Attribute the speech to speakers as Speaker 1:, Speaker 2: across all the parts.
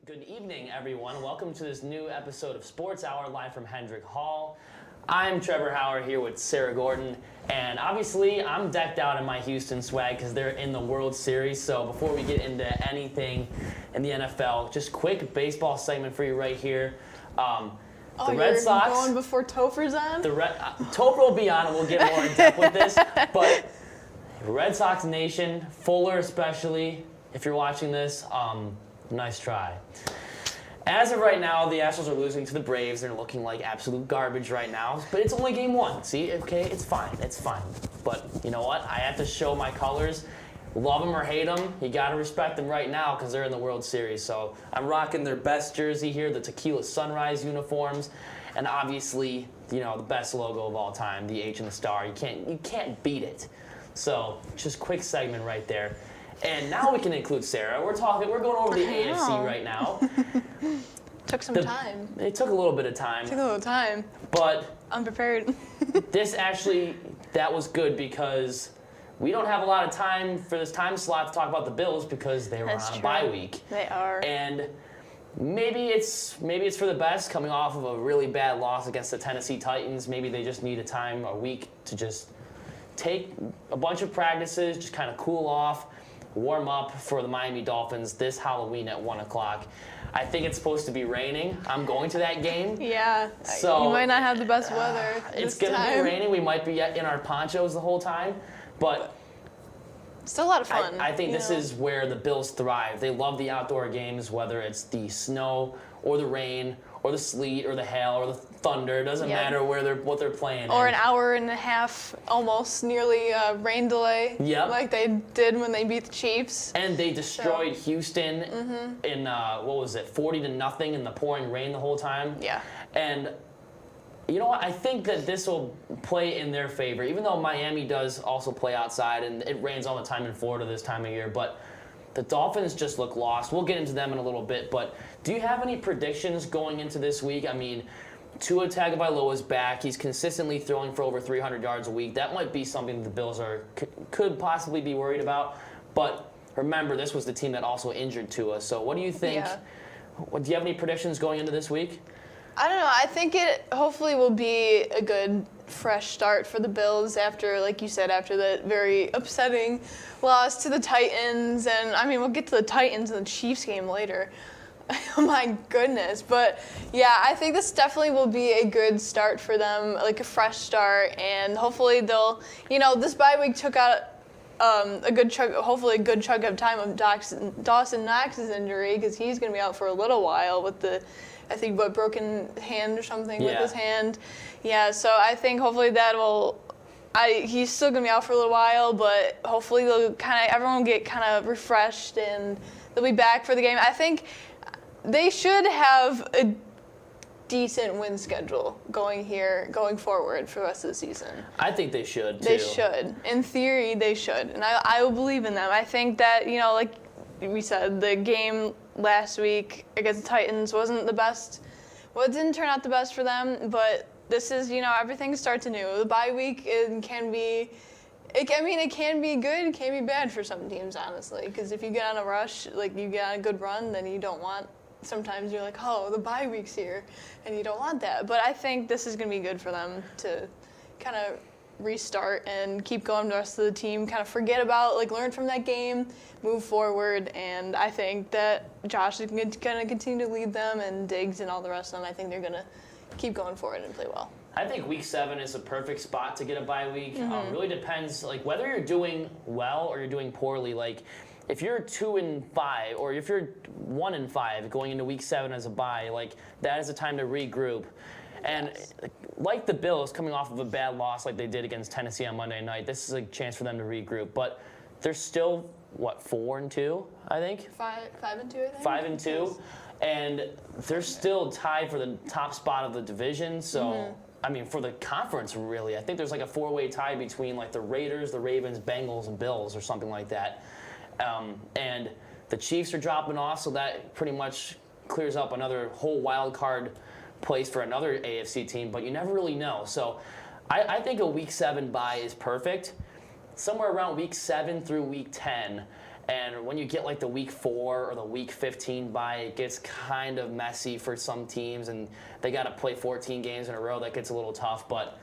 Speaker 1: Good evening, everyone. Welcome to this new episode of Sports Hour live from Hendrick Hall. I'm Trevor Howard here with Sarah Gordon, and obviously I'm decked out in my Houston swag because they're in the World Series. So before we get into anything in the NFL, just quick baseball segment for you right here. The Red Sox
Speaker 2: going before Topher's on?
Speaker 1: Topher will be on, and we'll get more in depth with this. But Red Sox Nation, Fuller especially, if you're watching this, nice try. As of right now, the Astros are losing to the Braves. They're looking like absolute garbage right now. But it's only game one. See, okay, it's fine. It's fine. But you know what? I have to show my colors. Love them or hate them, you got to respect them right now because they're in the World Series. So I'm rocking their best jersey here, the Tequila Sunrise uniforms, and obviously, you know, the best logo of all time, the H and the star. You can't beat it. So just quick segment right there. And now we can include Sarah. We're going over the AFC right now.
Speaker 2: Took some time.
Speaker 1: It took a little bit of time.
Speaker 2: Took a little time.
Speaker 1: But
Speaker 2: unprepared.
Speaker 1: That was good because we don't have a lot of time for this time slot to talk about the Bills because they were on a bye week.
Speaker 2: They are.
Speaker 1: And maybe it's for the best coming off of a really bad loss against the Tennessee Titans. Maybe they just need a week to just take a bunch of practices, just kind of cool off, warm up for the Miami Dolphins this Halloween at 1 o'clock. I think it's supposed to be raining. I'm going to that game.
Speaker 2: Yeah.
Speaker 1: So
Speaker 2: you might not have the best weather.
Speaker 1: It's going to be raining. We might be in our ponchos the whole time. But
Speaker 2: still a lot of fun.
Speaker 1: I think this is where the Bills thrive. They love the outdoor games, whether it's the snow or the rain or the sleet or the hail or the thunder. It doesn't matter what they're playing.
Speaker 2: Or an hour and a half, almost nearly rain delay.
Speaker 1: Yep.
Speaker 2: Like they did when they beat the Chiefs.
Speaker 1: And they destroyed Houston in 40-0 in the pouring rain the whole time.
Speaker 2: Yeah.
Speaker 1: And you know what? I think that this will play in their favor, even though Miami does also play outside, and it rains all the time in Florida this time of year. But the Dolphins just look lost. We'll get into them in a little bit. But do you have any predictions going into this week? I mean, Tua Tagovailoa is back. He's consistently throwing for over 300 yards a week. That might be something the Bills could possibly be worried about. But remember, this was the team that also injured Tua. So what do you think?
Speaker 2: Yeah.
Speaker 1: Do you have any predictions going into this week?
Speaker 2: I don't know. I think it hopefully will be a good, fresh start for the Bills after, like you said, after that very upsetting loss to the Titans. And, I mean, we'll get to the Titans and the Chiefs game later. Oh, my goodness. But, yeah, I think this definitely will be a good start for them, like a fresh start. And hopefully they'll, this bye week took out a good chunk of time of Dawson Knox's injury because he's going to be out for a little while with broken hand or something with his hand. Yeah, so I think hopefully he's still going to be out for a little while, but hopefully everyone will get kind of refreshed and they'll be back for the game. I think they should have a decent win schedule going forward for the rest of the season.
Speaker 1: I think they should, too.
Speaker 2: They should. In theory, they should. And I will believe in them. I think that, like we said, the game last week against the Titans wasn't the best. Well, it didn't turn out the best for them, but this is, everything starts anew. The bye week can be good, it can be bad for some teams, honestly, because if you get on a rush, like you get on a good run, then you don't want, sometimes you're like, oh, the bye week's here, and you don't want that. But I think this is going to be good for them to kind of restart and keep going. The rest of the team kind of forget about, learn from that game, move forward, and I think that Josh is going to continue to lead them, and Diggs and all the rest of them. I think they're going to keep going forward and play well.
Speaker 1: I think Week 7 is a perfect spot to get a bye week. Really depends, whether you're doing well or you're doing poorly. If you're 2-5 or if you're 1-5 going into Week 7 as a bye, that is a time to regroup. And like the Bills coming off of a bad loss like they did against Tennessee on Monday night, this is a chance for them to regroup. But they're still, 4-2, I think?
Speaker 2: 5-2, I think.
Speaker 1: 5-2. And they're still tied for the top spot of the division. So, I mean, for the conference, really, I think there's a 4-way tie between the Raiders, the Ravens, Bengals, and Bills or something like that. And the Chiefs are dropping off, so that pretty much clears up another whole wild card place for another AFC team, but you never really know. So I think a Week 7 bye is perfect, somewhere around Week 7 through Week 10. And when you get like the week 4 or the week 15 bye, it gets kind of messy for some teams, and they got to play 14 games in a row. That gets a little tough, but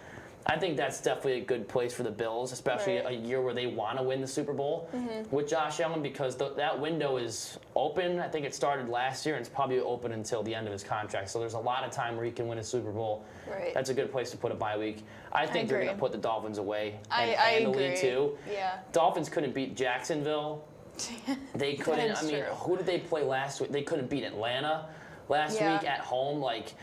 Speaker 1: I think that's definitely a good place for the Bills, especially a year where they want to win the Super Bowl with Josh Allen, because that window is open. I think it started last year, and it's probably open until the end of his contract. So there's a lot of time where he can win a Super Bowl.
Speaker 2: Right.
Speaker 1: That's a good place to put a bye week. I think they're going to put the Dolphins away
Speaker 2: I
Speaker 1: handily
Speaker 2: agree.
Speaker 1: too.
Speaker 2: Yeah.
Speaker 1: Dolphins couldn't beat Jacksonville. They couldn't.
Speaker 2: That's
Speaker 1: I mean,
Speaker 2: true.
Speaker 1: who did they play last week? They couldn't beat Atlanta last week at home. Like,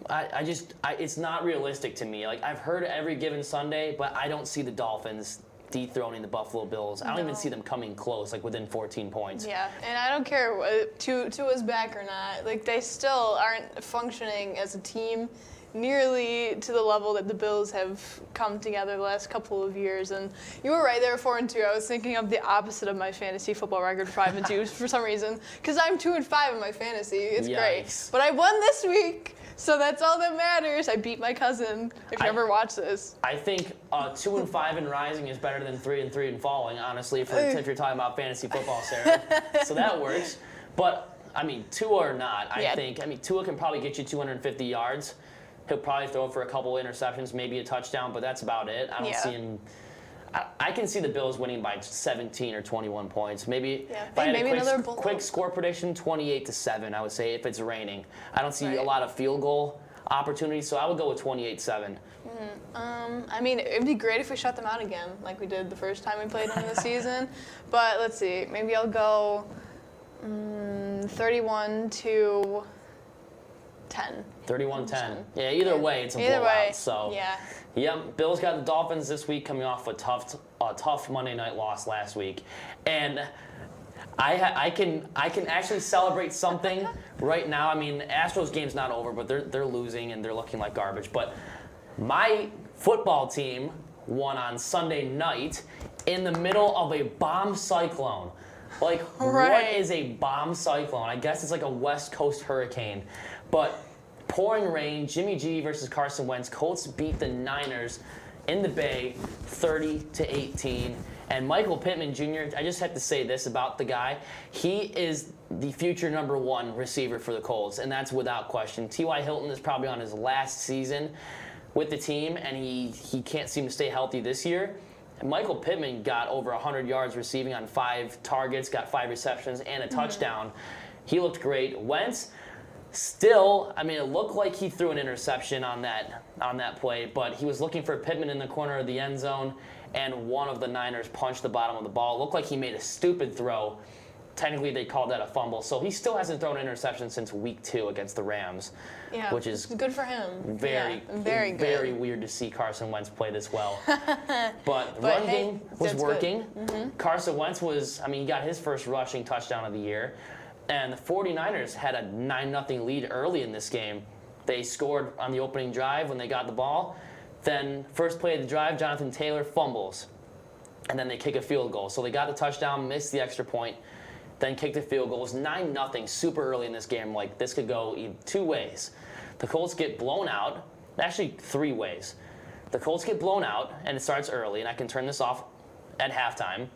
Speaker 1: it's not realistic to me. Like, I've heard every given Sunday, but I don't see the Dolphins dethroning the Buffalo Bills. I don't even see them coming close, like within 14 points.
Speaker 2: Yeah, and I don't care Tua's back or not. Like, they still aren't functioning as a team nearly to the level that the Bills have come together the last couple of years. And you were right there, 4-2. I was thinking of the opposite of my fantasy football record, 5-2, for some reason, because I'm 2-5 in my fantasy. It's great, but I won this week. So that's all that matters. I beat my cousin. If you ever watch this,
Speaker 1: I think 2-5 and rising is better than 3-3 and falling. Honestly, if you're talking about fantasy football, Sarah. So that works. But I mean, Tua or not, I think. I mean, Tua can probably get you 250 yards. He'll probably throw for a couple interceptions, maybe a touchdown, but that's about it. I don't see him. I can see the Bills winning by 17 or 21 points. Maybe if I had a quick score prediction, 28-7, I would say, if it's raining. I don't see a lot of field goal opportunities, so I would go with 28-7.
Speaker 2: I mean, it'd be great if we shut them out again, like we did the first time we played them this season. But let's see, maybe I'll go 31-10.
Speaker 1: 31-10. Yeah, either way, it's a blowout. So,
Speaker 2: yeah,
Speaker 1: Bills got the Dolphins this week, coming off a tough Monday night loss last week, and I can actually celebrate something right now. I mean, Astros game's not over, but they're losing and they're looking like garbage. But my football team won on Sunday night in the middle of a bomb cyclone. Like, what is a bomb cyclone? I guess it's like a West Coast hurricane. But pouring rain, Jimmy G versus Carson Wentz. Colts beat the Niners in the Bay 30-18. And Michael Pittman Jr., I just have to say this about the guy. He is the future #1 receiver for the Colts, and that's without question. T.Y. Hilton is probably on his last season with the team, and he can't seem to stay healthy this year. And Michael Pittman got over 100 yards receiving on 5 targets, got 5 receptions, and a touchdown. He looked great. Wentz, still, I mean, it looked like he threw an interception on that play, but he was looking for Pittman in the corner of the end zone, and one of the Niners punched the bottom of the ball. It looked like he made a stupid throw. Technically, they called that a fumble, so he still hasn't thrown an interception since week 2 against the Rams, which is
Speaker 2: good for him.
Speaker 1: Very
Speaker 2: good.
Speaker 1: Very weird to see Carson Wentz play this well. But run game was working. Carson Wentz he got his first rushing touchdown of the year. And the 49ers had a 9-0 lead early in this game. They scored on the opening drive when they got the ball. Then first play of the drive, Jonathan Taylor fumbles. And then they kick a field goal. So they got the touchdown, missed the extra point, then kicked a field goal. It was 9-0 super early in this game. Like, this could go 2 ways. The Colts get blown out. Actually, 3 ways. The Colts get blown out, and it starts early, and I can turn this off at halftime.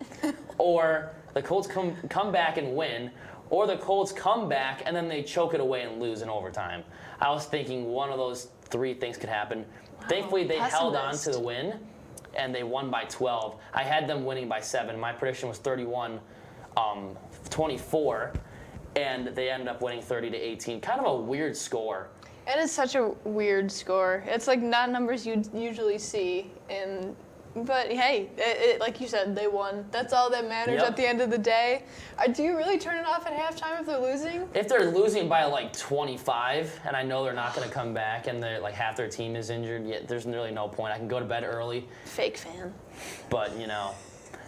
Speaker 1: Or the Colts come back and win, or the Colts come back and then they choke it away and lose in overtime. I was thinking one of those 3 things could happen. Wow, thankfully, they held on to the win, and they won by 12. I had them winning by 7. My prediction was 31-24, and they ended up winning 30-18. Kind of a weird score.
Speaker 2: It is such a weird score. It's like not numbers you usually see But hey, like you said, they won. That's all that matters at the end of the day. Do you really turn it off at halftime if they're losing?
Speaker 1: If they're losing by like 25, and I know they're not going to come back, and they're like half their team is injured, there's really no point. I can go to bed early.
Speaker 2: Fake fan.
Speaker 1: But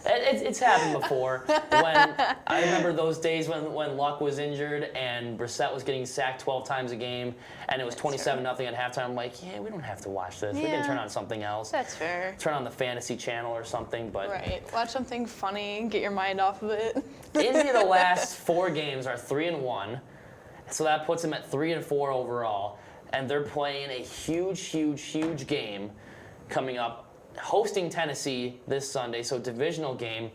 Speaker 1: it's happened before. When I remember those days when Luck was injured and Brissett was getting sacked 12 times a game, and it was 27-0 at halftime. I'm like, we don't have to watch this. We can turn on something else.
Speaker 2: That's fair.
Speaker 1: Turn on the fantasy channel or something. But
Speaker 2: watch something funny, get your mind off of it.
Speaker 1: Indy, the last 4 games are 3-1, so that puts them at 3-4 overall, and they're playing a huge game coming up, hosting Tennessee this Sunday, so divisional game.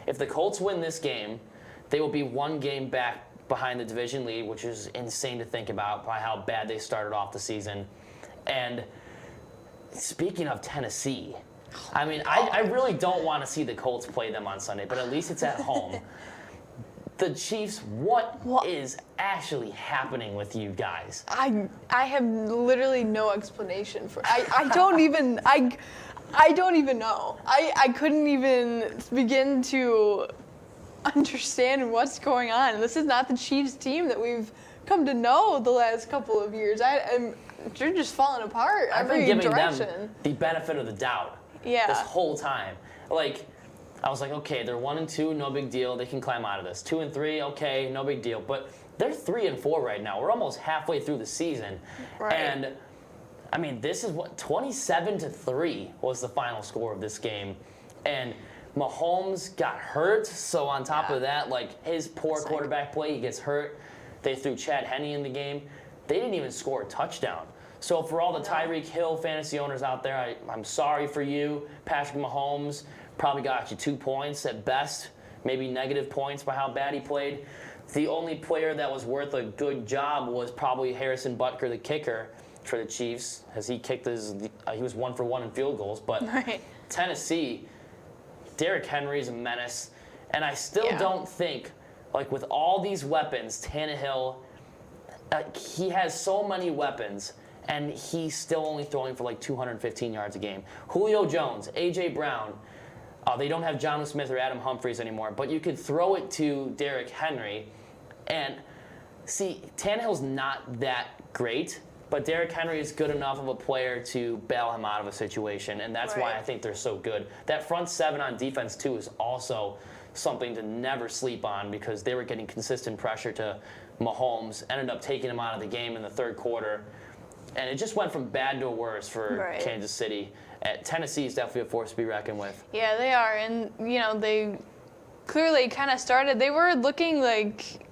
Speaker 1: If the Colts win this game, they will be 1 game back behind the division lead, which is insane to think about by how bad they started off the season. And speaking of Tennessee, I mean, I really don't want to see the Colts play them on Sunday, but at least it's at home. The Chiefs, what is actually happening with you guys?
Speaker 2: I have literally no explanation for. I don't even know. I couldn't even begin to understand what's going on. This is not the Chiefs team that we've come to know the last couple of years. They're just falling apart every
Speaker 1: I've been giving
Speaker 2: direction.
Speaker 1: them the benefit of the doubt
Speaker 2: Yeah.
Speaker 1: this whole time. Like, I was like, okay, they're 1-2, no big deal. They can climb out of this. 2-3, okay, no big deal. But they're 3-4 right now. We're almost halfway through the season.
Speaker 2: Right.
Speaker 1: And I mean, this is 27-3 was the final score of this game. And Mahomes got hurt, so on top of that, like his poor quarterback play, he gets hurt. They threw Chad Henne in the game. They didn't even score a touchdown. So for all the Tyreek Hill fantasy owners out there, I'm sorry for you. Patrick Mahomes probably got you 2 points at best, maybe negative points by how bad he played. The only player that was worth a good job was probably Harrison Butker, the kicker for the Chiefs, as he kicked he was 1 for 1 in field goals. But Tennessee, Derrick Henry is a menace, and I still don't think, like with all these weapons, Tannehill, he has so many weapons, and he's still only throwing for like 215 yards a game. Julio Jones, A.J. Brown, they don't have Jonnu Smith or Adam Humphries anymore, but you could throw it to Derrick Henry, and see, Tannehill's not that great, but Derrick Henry is good enough of a player to bail him out of a situation, and that's why I think they're so good. That front seven on defense, too, is also something to never sleep on because they were getting consistent pressure to Mahomes, ended up taking him out of the game in the third quarter, and it just went from bad to worse for Kansas City. Tennessee is definitely a force to be reckoned with.
Speaker 2: Yeah, they are, and they clearly kind of started. They were looking like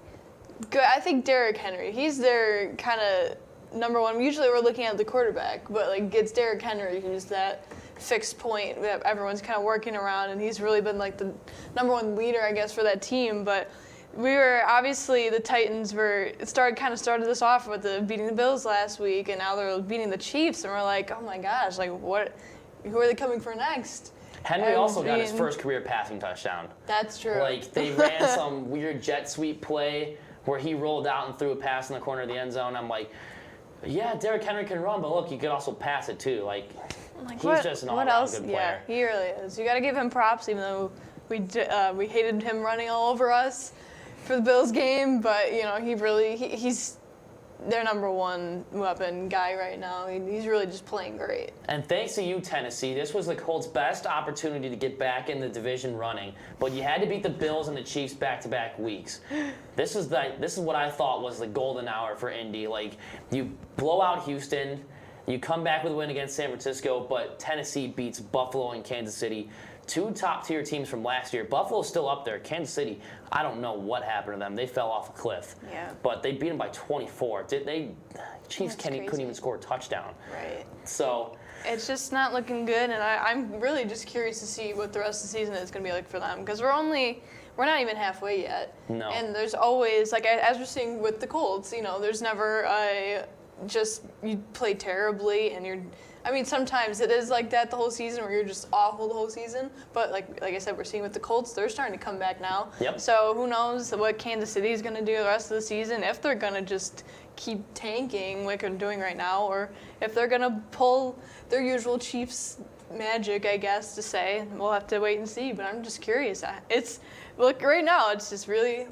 Speaker 2: good. I think Derrick Henry, he's their kind of number one. Usually we're looking at the quarterback, but like it's Derrick Henry who's that fixed point that everyone's kind of working around, and he's really been like the number one leader, I guess, for that team. But we were obviously the Titans started this off with beating the Bills last week, and now they're beating the Chiefs, and we're like, oh my gosh, like what? Who are they coming for next?
Speaker 1: Henry also got his first career passing touchdown.
Speaker 2: That's true.
Speaker 1: Like they ran some weird jet sweep play where he rolled out and threw a pass in the corner of the end zone. I'm like, yeah, Derrick Henry can run, but look, he could also pass it too. Like he's just an all-around good player.
Speaker 2: Yeah, he really is. You got to give him props, even though we hated him running all over us for the Bills game. But he's their number one weapon guy right now. He's really just playing great.
Speaker 1: And thanks to you, Tennessee, this was the Colts' best opportunity to get back in the division running. But you had to beat the Bills and the Chiefs back-to-back weeks. This is what I thought was the golden hour for Indy. Like you blow out Houston, you come back with a win against San Francisco, but Tennessee beats Buffalo and Kansas City. 2 top-tier teams from last year. Buffalo's still up there. Kansas City, I don't know what happened to them. They fell off a cliff.
Speaker 2: Yeah.
Speaker 1: But they beat them by 24. Chiefs couldn't even score a touchdown.
Speaker 2: Right.
Speaker 1: So
Speaker 2: it's just not looking good, and I'm really just curious to see what the rest of the season is going to be like for them, because we're not even halfway yet.
Speaker 1: No.
Speaker 2: And there's always, like as we're seeing with the Colts, there's never you play terribly and sometimes it is like that the whole season where you're just awful the whole season. But like I said, we're seeing with the Colts, they're starting to come back now.
Speaker 1: Yep.
Speaker 2: So who knows what Kansas City is going to do the rest of the season, if they're going to just keep tanking like they're doing right now, or if they're going to pull their usual Chiefs magic, I guess, to say. We'll have to wait and see, but I'm just curious. Right now, it's just really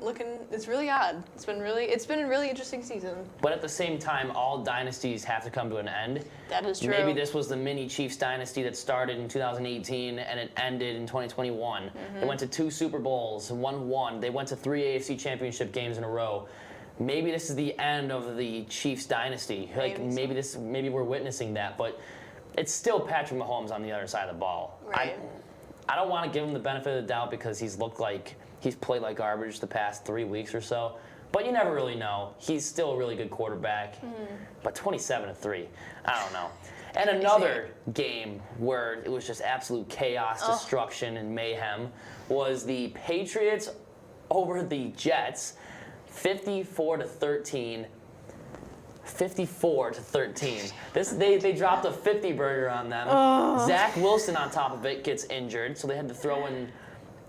Speaker 2: it's really odd. It's been a really interesting season.
Speaker 1: But at the same time, all dynasties have to come to an end.
Speaker 2: That is true.
Speaker 1: Maybe this was the mini Chiefs dynasty that started in 2018 and it ended in 2021.
Speaker 2: Mm-hmm.
Speaker 1: They went to 2 Super Bowls and won 1. They went to 3 AFC Championship games in a row. Maybe this is the end of the Chiefs dynasty. Maybe we're witnessing that, but it's still Patrick Mahomes on the other side of the ball.
Speaker 2: Right.
Speaker 1: I don't want to give him the benefit of the doubt because he's played like garbage the past 3 weeks or so. But you never really know. He's still a really good quarterback. But 27-3, I don't know. And another game where it was just absolute chaos, destruction, and mayhem was the Patriots over the Jets, 54-13. 54-13. They dropped a 50 burger on them. Zach Wilson on top of it gets injured, so they had to throw in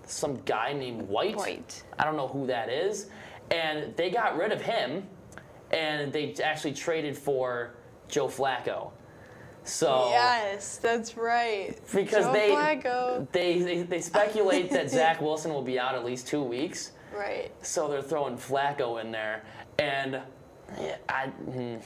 Speaker 1: some guy named White. I don't know who that is. And they got rid of him, and they actually traded for Joe Flacco. So
Speaker 2: yes, that's right.
Speaker 1: Because
Speaker 2: Joe Flacco.
Speaker 1: They speculate that Zach Wilson will be out at least 2 weeks.
Speaker 2: Right.
Speaker 1: So they're throwing Flacco in there, and I
Speaker 2: mean,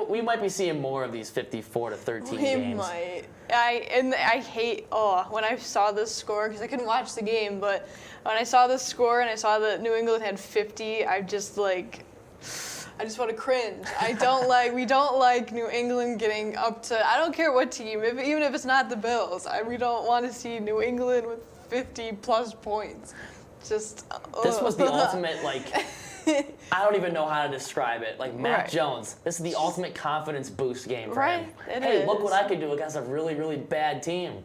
Speaker 1: we might be seeing more of these 54-13
Speaker 2: we
Speaker 1: games.
Speaker 2: might. I hate when I saw this score, because I couldn't watch the game, but when I saw the score and I saw that New England had 50, I just want to cringe. We don't like New England getting up to, I don't care what team, even if it's not the Bills. We don't want to see New England with 50 plus points. Just
Speaker 1: this was the ultimate, I don't even know how to describe it. Mac Jones, this is the ultimate confidence boost game for him. Hey, look what I could do against a really, really bad team.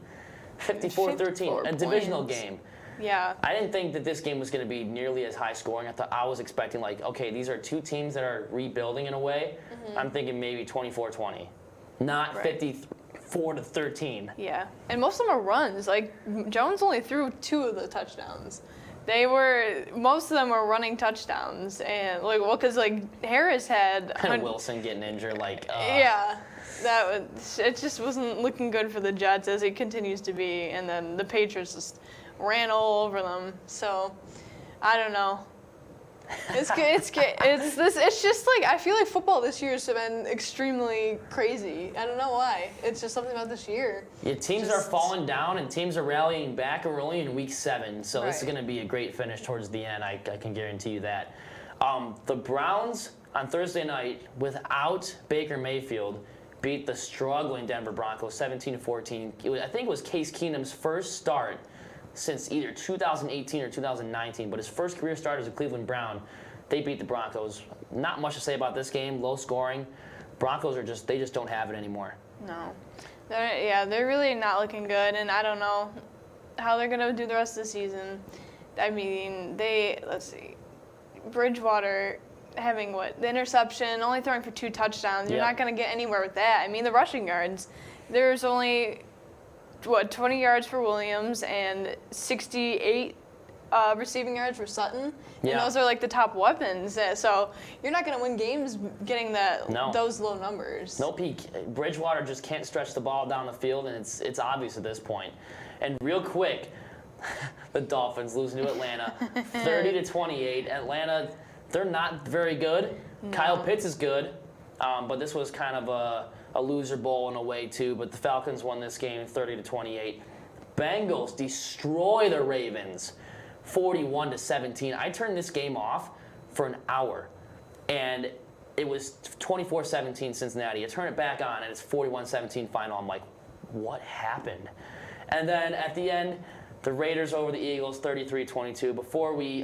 Speaker 1: 54-13, a divisional game.
Speaker 2: Yeah.
Speaker 1: I didn't think that this game was going to be nearly as high scoring. I was expecting okay, these are two teams that are rebuilding in a way. I'm thinking maybe 24-20, not 54-13.
Speaker 2: Yeah, and most of them are runs. Jones only threw 2 of the touchdowns. Most of them were running touchdowns, and because Harris had
Speaker 1: and Wilson getting injured,
Speaker 2: yeah, it just wasn't looking good for the Jets, as it continues to be, and then the Patriots just ran all over them. So I don't know. It's just I feel like football this year has been extremely crazy. I don't know why. It's just something about this year.
Speaker 1: Yeah, teams are falling down and teams are rallying back, and we're only in week 7, so this is going to be a great finish towards the end. I can guarantee you that. The Browns on Thursday night, without Baker Mayfield, beat the struggling Denver Broncos 17-14. I think it was Case Keenum's first start since either 2018 or 2019, but his first career start as a Cleveland Brown. They beat the Broncos. Not much to say about this game, low scoring. Broncos they just don't have it anymore.
Speaker 2: No. They're really not looking good, and I don't know how they're going to do the rest of the season. I mean, let's see, Bridgewater having the interception, only throwing for 2 touchdowns. You're not going to get anywhere with that. I mean, the rushing yards, there's only 20 yards for Williams and 68 receiving yards for Sutton. And those are the top weapons. So you're not going to win games getting those low numbers.
Speaker 1: Nope. Bridgewater just can't stretch the ball down the field, and it's obvious at this point. And real quick, the Dolphins losing to Atlanta, 30-28. Atlanta, they're not very good. No. Kyle Pitts is good, but this was kind of a loser bowl in a way too. But the Falcons won this game 30-28. Bengals destroy the Ravens 41-17. I turned this game off for an hour, and it was 24-17 Cincinnati. I turn it back on, and it's 41-17 final. I'm like, what happened? And then at the end, the Raiders over the Eagles 33-22. Before we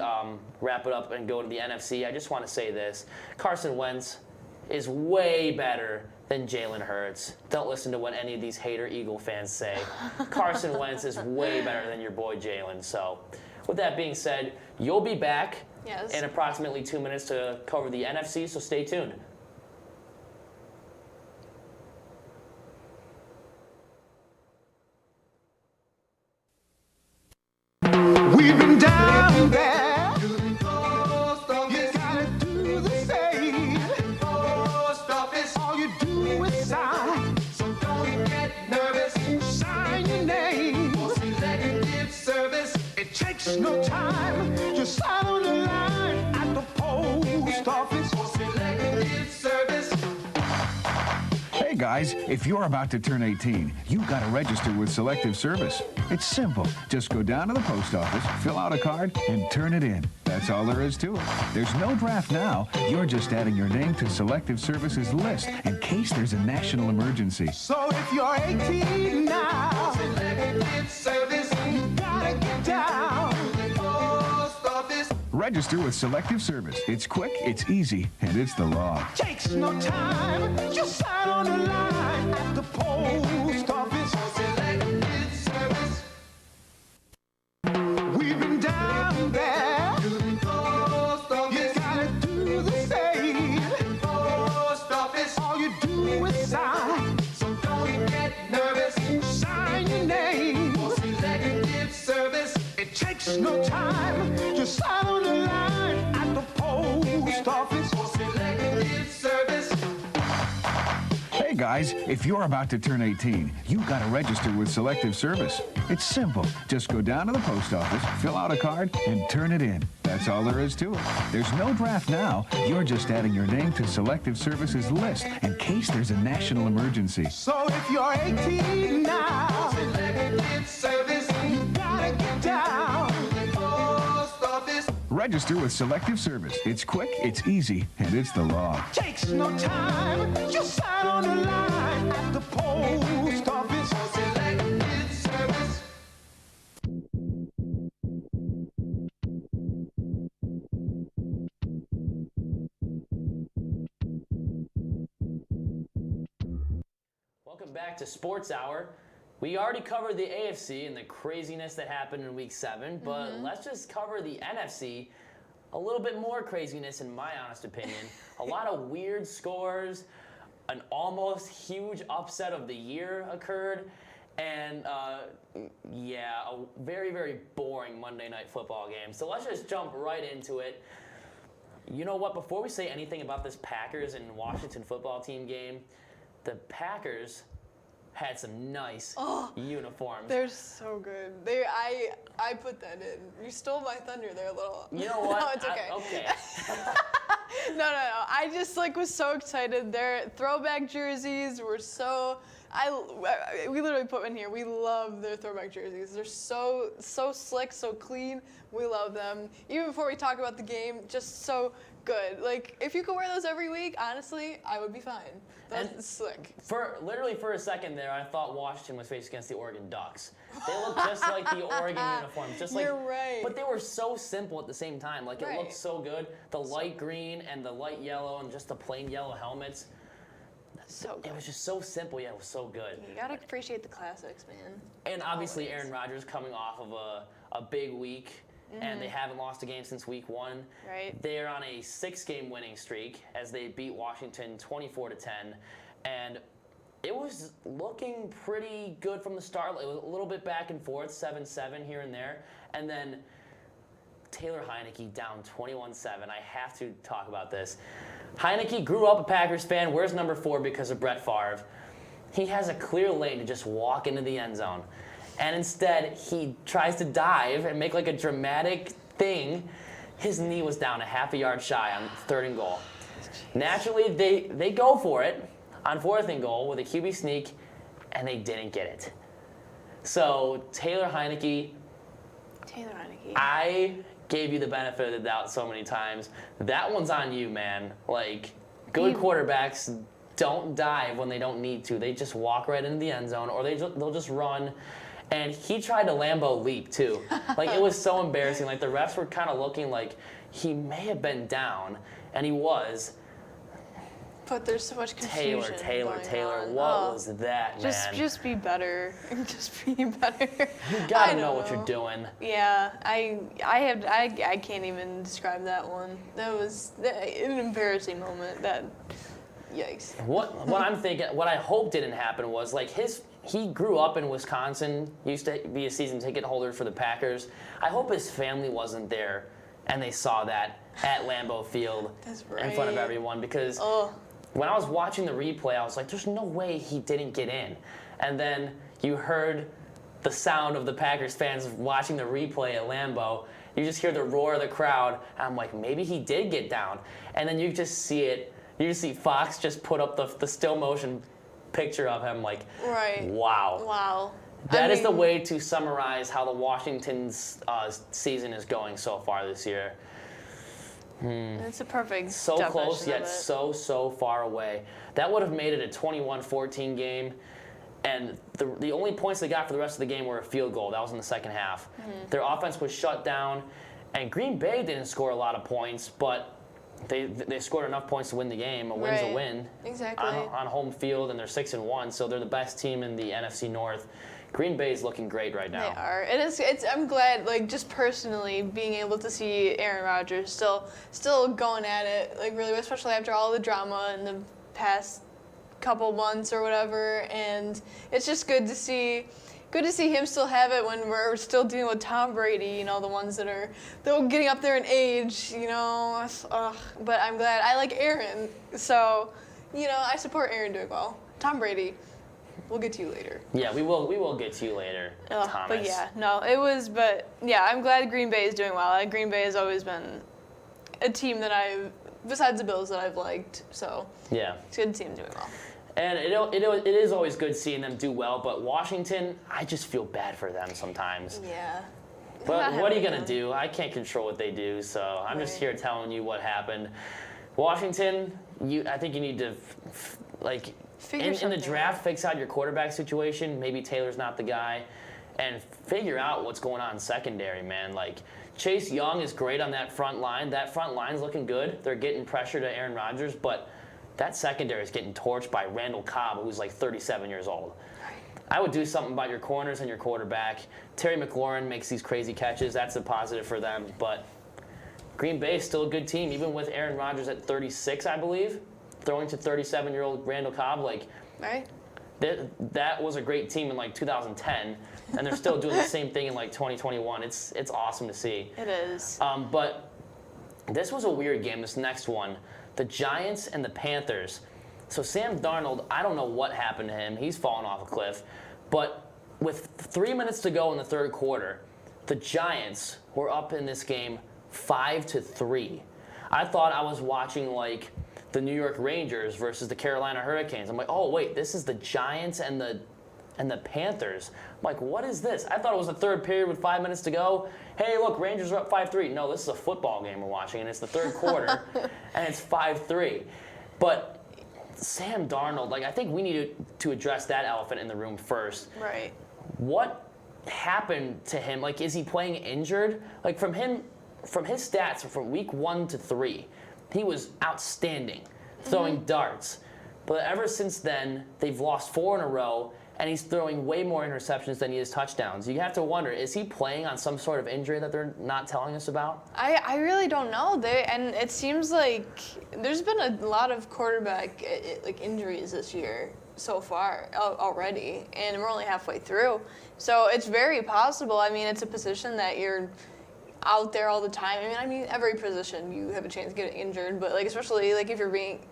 Speaker 1: wrap it up and go to the NFC, I just want to say this. Carson Wentz is way better than Jalen Hurts. Don't listen to what any of these hater Eagle fans say. Carson Wentz is way better than your boy Jalen. So with that being said, you'll be back in approximately 2 minutes to cover the NFC, so stay tuned.
Speaker 3: We've been down there. You gotta do the same. All you do is sign. So don't get nervous. Sign your name. For selective service. It takes no time. Just sign on the line at the post office. For selective service. Hey guys, if you're about to turn 18, you've got to register with Selective Service. It's simple. Just go down to the post office, fill out a card, and turn it in. That's all there is to it. There's no draft now. You're just adding your name to Selective Service's list in case there's a national emergency. So if you're 18 now, Selective Service, you gotta get down. Post office.
Speaker 4: Register with Selective Service. It's quick, it's easy, and it's the law.
Speaker 3: Takes no time. Just sign on the line at the post office. Selective Service. We've been down there. To the post office. You gotta do the same. Post office. All you do is sign. So don't get nervous. Sign your name. For Selective Service. It takes no time. Just sign on the line at the post office. For Selective Service.
Speaker 4: Hey guys, if you're about to turn 18, you gotta register with Selective Service. It's simple. Just go down to the post office, fill out a card, and turn it in. That's all there is to it. There's no draft now. You're just adding your name to Selective Service's list in case there's a national emergency.
Speaker 3: So if you're 18 now, Selective Service, you gotta get down to the post office.
Speaker 4: Register with Selective Service. It's quick, it's easy, and it's the law.
Speaker 3: Takes no time. Just sign on the line at the post office. Selective Service.
Speaker 1: Welcome back to Sports Hour. We already covered the AFC and the craziness that happened in Week 7, but let's just cover the NFC. A little bit more craziness, in my honest opinion. A lot of weird scores. An almost huge upset of the year occurred. And, yeah, a very, very boring Monday Night Football game. So let's just jump right into it. You know what? Before we say anything about this Packers and Washington football team game, the Packers had some nice uniforms.
Speaker 2: They're so good. I put that in. You stole my thunder there a little.
Speaker 1: You know what?
Speaker 2: No, it's okay.
Speaker 1: Okay.
Speaker 2: No. I just was so excited. Their throwback jerseys were so. We literally put in here. We love their throwback jerseys. They're so slick, so clean. We love them. Even before we talk about the game, just so good. Like if you could wear those every week, honestly, I would be fine. That's slick.
Speaker 1: For a second there, I thought Washington was faced against the Oregon Ducks. They looked just like the Oregon uniforms, just like.
Speaker 2: You're right.
Speaker 1: But they were so simple at the same time. Like it
Speaker 2: Right.
Speaker 1: looked so good. The light green and the light yellow and just the plain yellow helmets.
Speaker 2: So good.
Speaker 1: It was just so simple, yet it was so good.
Speaker 2: You gotta appreciate the classics, man.
Speaker 1: And obviously,
Speaker 2: Always.
Speaker 1: Aaron Rodgers coming off of a big week, and they haven't lost a game since Week 1.
Speaker 2: Right.
Speaker 1: They're on a 6-game winning streak as they beat Washington 24-10, and it was looking pretty good from the start. It was a little bit back and forth, 7-7 here and there, and then Taylor Heineke down 21-7. I have to talk about this. Heineke grew up a Packers fan, wears number 4 because of Brett Favre. He has a clear lane to just walk into the end zone. And instead, he tries to dive and make like a dramatic thing. His knee was down a half a yard shy on 3rd and goal. Naturally, they go for it on 4th and goal with a QB sneak, and they didn't get it. So Taylor Heineke, I gave you the benefit of the doubt so many times. That one's on you, man. Like, good quarterbacks don't dive when they don't need to. They just walk right into the end zone, or they'll just run. And he tried a Lambeau leap, too. Like, it was so embarrassing. Like, the refs were kind of looking like he may have been down, and he was.
Speaker 2: But there's so much confusion.
Speaker 1: Taylor,
Speaker 2: going on.
Speaker 1: what was that, man?
Speaker 2: Just be better. Just be better.
Speaker 1: You gotta know what you're doing.
Speaker 2: Yeah, I can't even describe that one. That was an embarrassing moment. Yikes.
Speaker 1: What I'm thinking, what I hope didn't happen was like he grew up in Wisconsin, used to be a season ticket holder for the Packers. I hope his family wasn't there and they saw that at Lambeau Field in front of everyone, because when I was watching the replay, I was like, there's no way he didn't get in. And then you heard the sound of the Packers fans watching the replay at Lambeau. You just hear the roar of the crowd. And I'm like, maybe he did get down. And then you just see it. You just see Fox just put up the still motion picture of him, like, wow.
Speaker 2: Wow.
Speaker 1: That is the way to summarize how the Washington's season is going so far this year.
Speaker 2: It's a perfect
Speaker 1: So close,
Speaker 2: definition of
Speaker 1: yet
Speaker 2: it.
Speaker 1: so far away. That would have made it a 21-14 game. And the only points they got for the rest of the game were a field goal. That was in the second half. Their offense was shut down. And Green Bay didn't score a lot of points, but they scored enough points to win the game. A win's a win.
Speaker 2: Exactly.
Speaker 1: On home field, and they're 6-1, so they're the best team in the NFC North. Green Bay is looking great right now.
Speaker 2: They are. And I'm glad, like, just personally being able to see Aaron Rodgers still going at it, like, really, especially after all the drama in the past couple months or whatever. And it's just good to see him still have it when we're still dealing with Tom Brady, the ones that are getting up there in age, But I'm glad. I like Aaron, so, I support Aaron doing well. Tom Brady, we'll get to you later.
Speaker 1: Yeah, we will get to you later, Thomas.
Speaker 2: But yeah, no, I'm glad Green Bay is doing well. Green Bay has always been a team that besides the Bills, that I've liked, so
Speaker 1: yeah,
Speaker 2: it's a good team doing well.
Speaker 1: And it is always good seeing them do well, but Washington, I just feel bad for them sometimes.
Speaker 2: Yeah.
Speaker 1: But what are you going to do? I can't control what they do, so I'm just here telling you what happened. Washington, I think you need to, in the draft, fix out your quarterback situation. Maybe Taylor's not the guy. And figure out what's going on in secondary, man. Like, Chase Young is great on that front line. That front line's looking good. They're getting pressure to Aaron Rodgers, but that secondary is getting torched by Randall Cobb, who's like 37 years old. I would do something about your corners and your quarterback. Terry McLaurin makes these crazy catches. That's a positive for them. But Green Bay is still a good team, even with Aaron Rodgers at 36, I believe, throwing to 37-year-old Randall Cobb.
Speaker 2: Right.
Speaker 1: That was a great team in 2010, and they're still doing the same thing in 2021. It's awesome to see.
Speaker 2: It is.
Speaker 1: But this was a weird game, this next one. The Giants and the Panthers. So Sam Darnold, I don't know what happened to him. He's fallen off a cliff. But with 3 minutes to go in the third quarter, the Giants were up in this game 5-3. I thought I was watching the New York Rangers versus the Carolina Hurricanes. I'm like, oh wait, this is the Giants and the Panthers. I'm like, what is this? I thought it was the third period with 5 minutes to go. Hey, look, Rangers are up 5-3. No, this is a football game we're watching, and it's the third quarter, and it's 5-3. But Sam Darnold, I think we need to address that elephant in the room first.
Speaker 2: Right.
Speaker 1: What happened to him? Is he playing injured? From his stats from week 1 to 3, he was outstanding, throwing darts. But ever since then, they've lost 4 in a row, and he's throwing way more interceptions than he is touchdowns. You have to wonder, is he playing on some sort of injury that they're not telling us about?
Speaker 2: I really don't know. And it seems like there's been a lot of quarterback injuries this year so far already, and we're only halfway through. So it's very possible. It's a position that you're out there all the time. Every position you have a chance to get injured, but especially if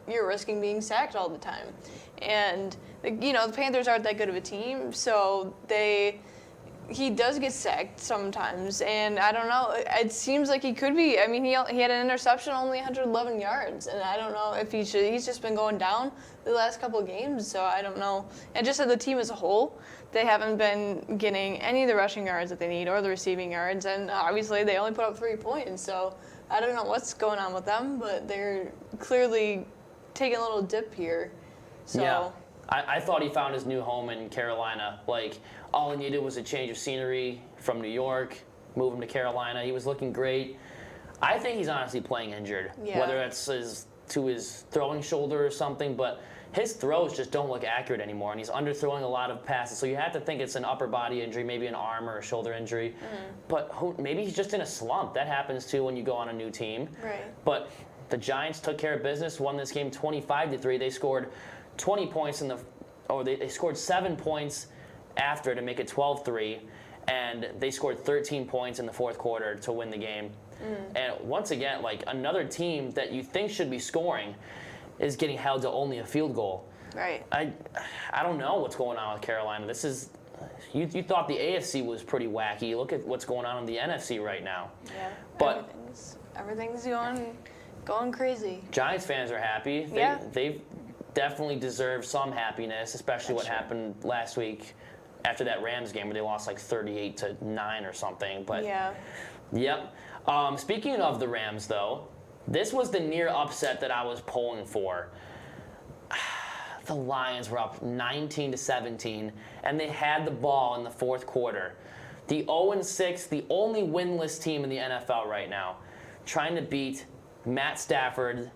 Speaker 2: you're risking being sacked all the time. And the Panthers aren't that good of a team, so he does get sacked sometimes, and I don't know. It seems like he could be. He had an interception, only 111 yards, and I don't know if he's just been going down the last couple of games, so I don't know. And just as the team as a whole, they haven't been getting any of the rushing yards that they need or the receiving yards, and obviously they only put up 3 points, so I don't know what's going on with them, but they're clearly taking a little dip here. So.
Speaker 1: Yeah. I thought he found his new home in Carolina. All he needed was a change of scenery from New York, move him to Carolina. He was looking great. I think he's honestly playing injured, whether it's to his throwing shoulder or something, but his throws just don't look accurate anymore, and he's underthrowing a lot of passes. So you have to think it's an upper body injury, maybe an arm or a shoulder injury. But maybe he's just in a slump. That happens too when you go on a new team.
Speaker 2: Right.
Speaker 1: But the Giants took care of business, won this game 25-3. They scored 20 points they scored 7 points after to make it 12-3, and they scored 13 points in the fourth quarter to win the game. And once again, another team that you think should be scoring is getting held to only a field goal.
Speaker 2: Right.
Speaker 1: I don't know what's going on with Carolina. This is you thought the AFC was pretty wacky. Look at what's going on in the NFC right now.
Speaker 2: Yeah.
Speaker 1: But
Speaker 2: everything's going crazy.
Speaker 1: Giants fans are happy. They've definitely deserve some happiness, especially what happened last week after that Rams game where they lost 38-9 or something. But yep. Speaking of the Rams, though, this was the near upset that I was pulling for. The Lions were up 19-17, and they had the ball in the fourth quarter. The 0-6, the only winless team in the NFL right now, trying to beat Matt Stafford,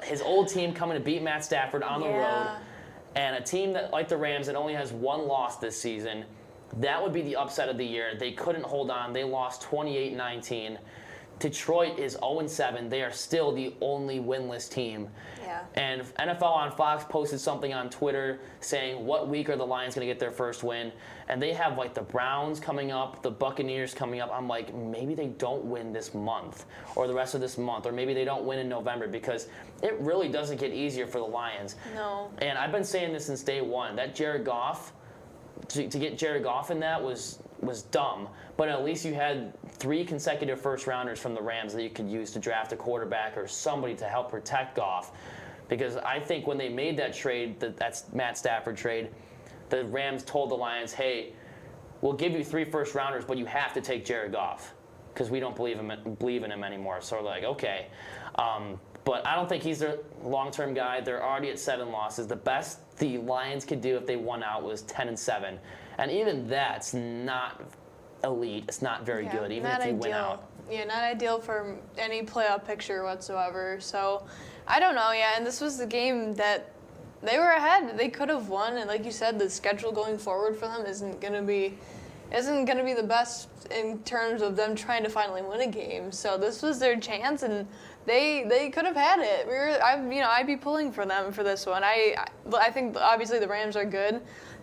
Speaker 1: his old team coming to beat Matt Stafford on the road, and a team that, like the Rams, that only has one loss this season. That would be the upset of the year. They couldn't hold on. They lost 28-19. Detroit is 0-7. They are still the only winless team.
Speaker 2: Yeah.
Speaker 1: And NFL on Fox posted something on Twitter saying, what week are the Lions going to get their first win? And they have like the Browns coming up, the Buccaneers coming up. I'm like, maybe they don't win this month or the rest of this month, or maybe they don't win in November, because it really doesn't get easier for the Lions.
Speaker 2: No.
Speaker 1: And I've been saying this since day one, that Jared Goff, to get Jared Goff in that was dumb, but at least you had 3 consecutive first-rounders from the Rams that you could use to draft a quarterback or somebody to help protect Goff. Because I think when they made that trade, that's Matt Stafford trade, the Rams told the Lions, hey, we'll give you 3 first-rounders, but you have to take Jared Goff because we don't believe in him anymore. So we're like, okay. But I don't think he's their long-term guy. They're already at 7 losses. The best the Lions could do if they won out was 10-7. And even that's not elite. It's not very good, even if you win out.
Speaker 2: Yeah, not ideal for any playoff picture whatsoever. So, I don't know, and this was the game that they were ahead. They could have won, and like you said, the schedule going forward for them isn't gonna be the best in terms of them trying to finally win a game. So this was their chance, and they could have had it. I'd be pulling for them for this one. I think obviously the Rams are good,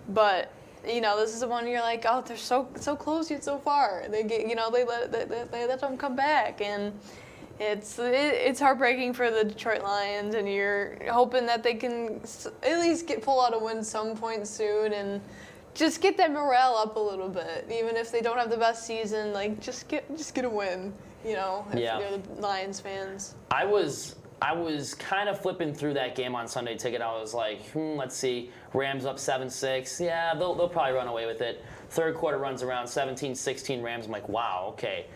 Speaker 2: but this is the one you're like, oh, they're so close yet so far. They get, they let them come back, and it's heartbreaking for the Detroit Lions, and you're hoping that they can at least pull out a win some point soon, and just get that morale up a little bit. Even if they don't have the best season, like just get a win. If you're the Lions fans. I was kind of flipping through that game on Sunday Ticket. I was like, let's see. Rams up 7-6. Yeah, they'll probably run away with it. Third quarter runs around 17-16 Rams. I'm like, wow, okay.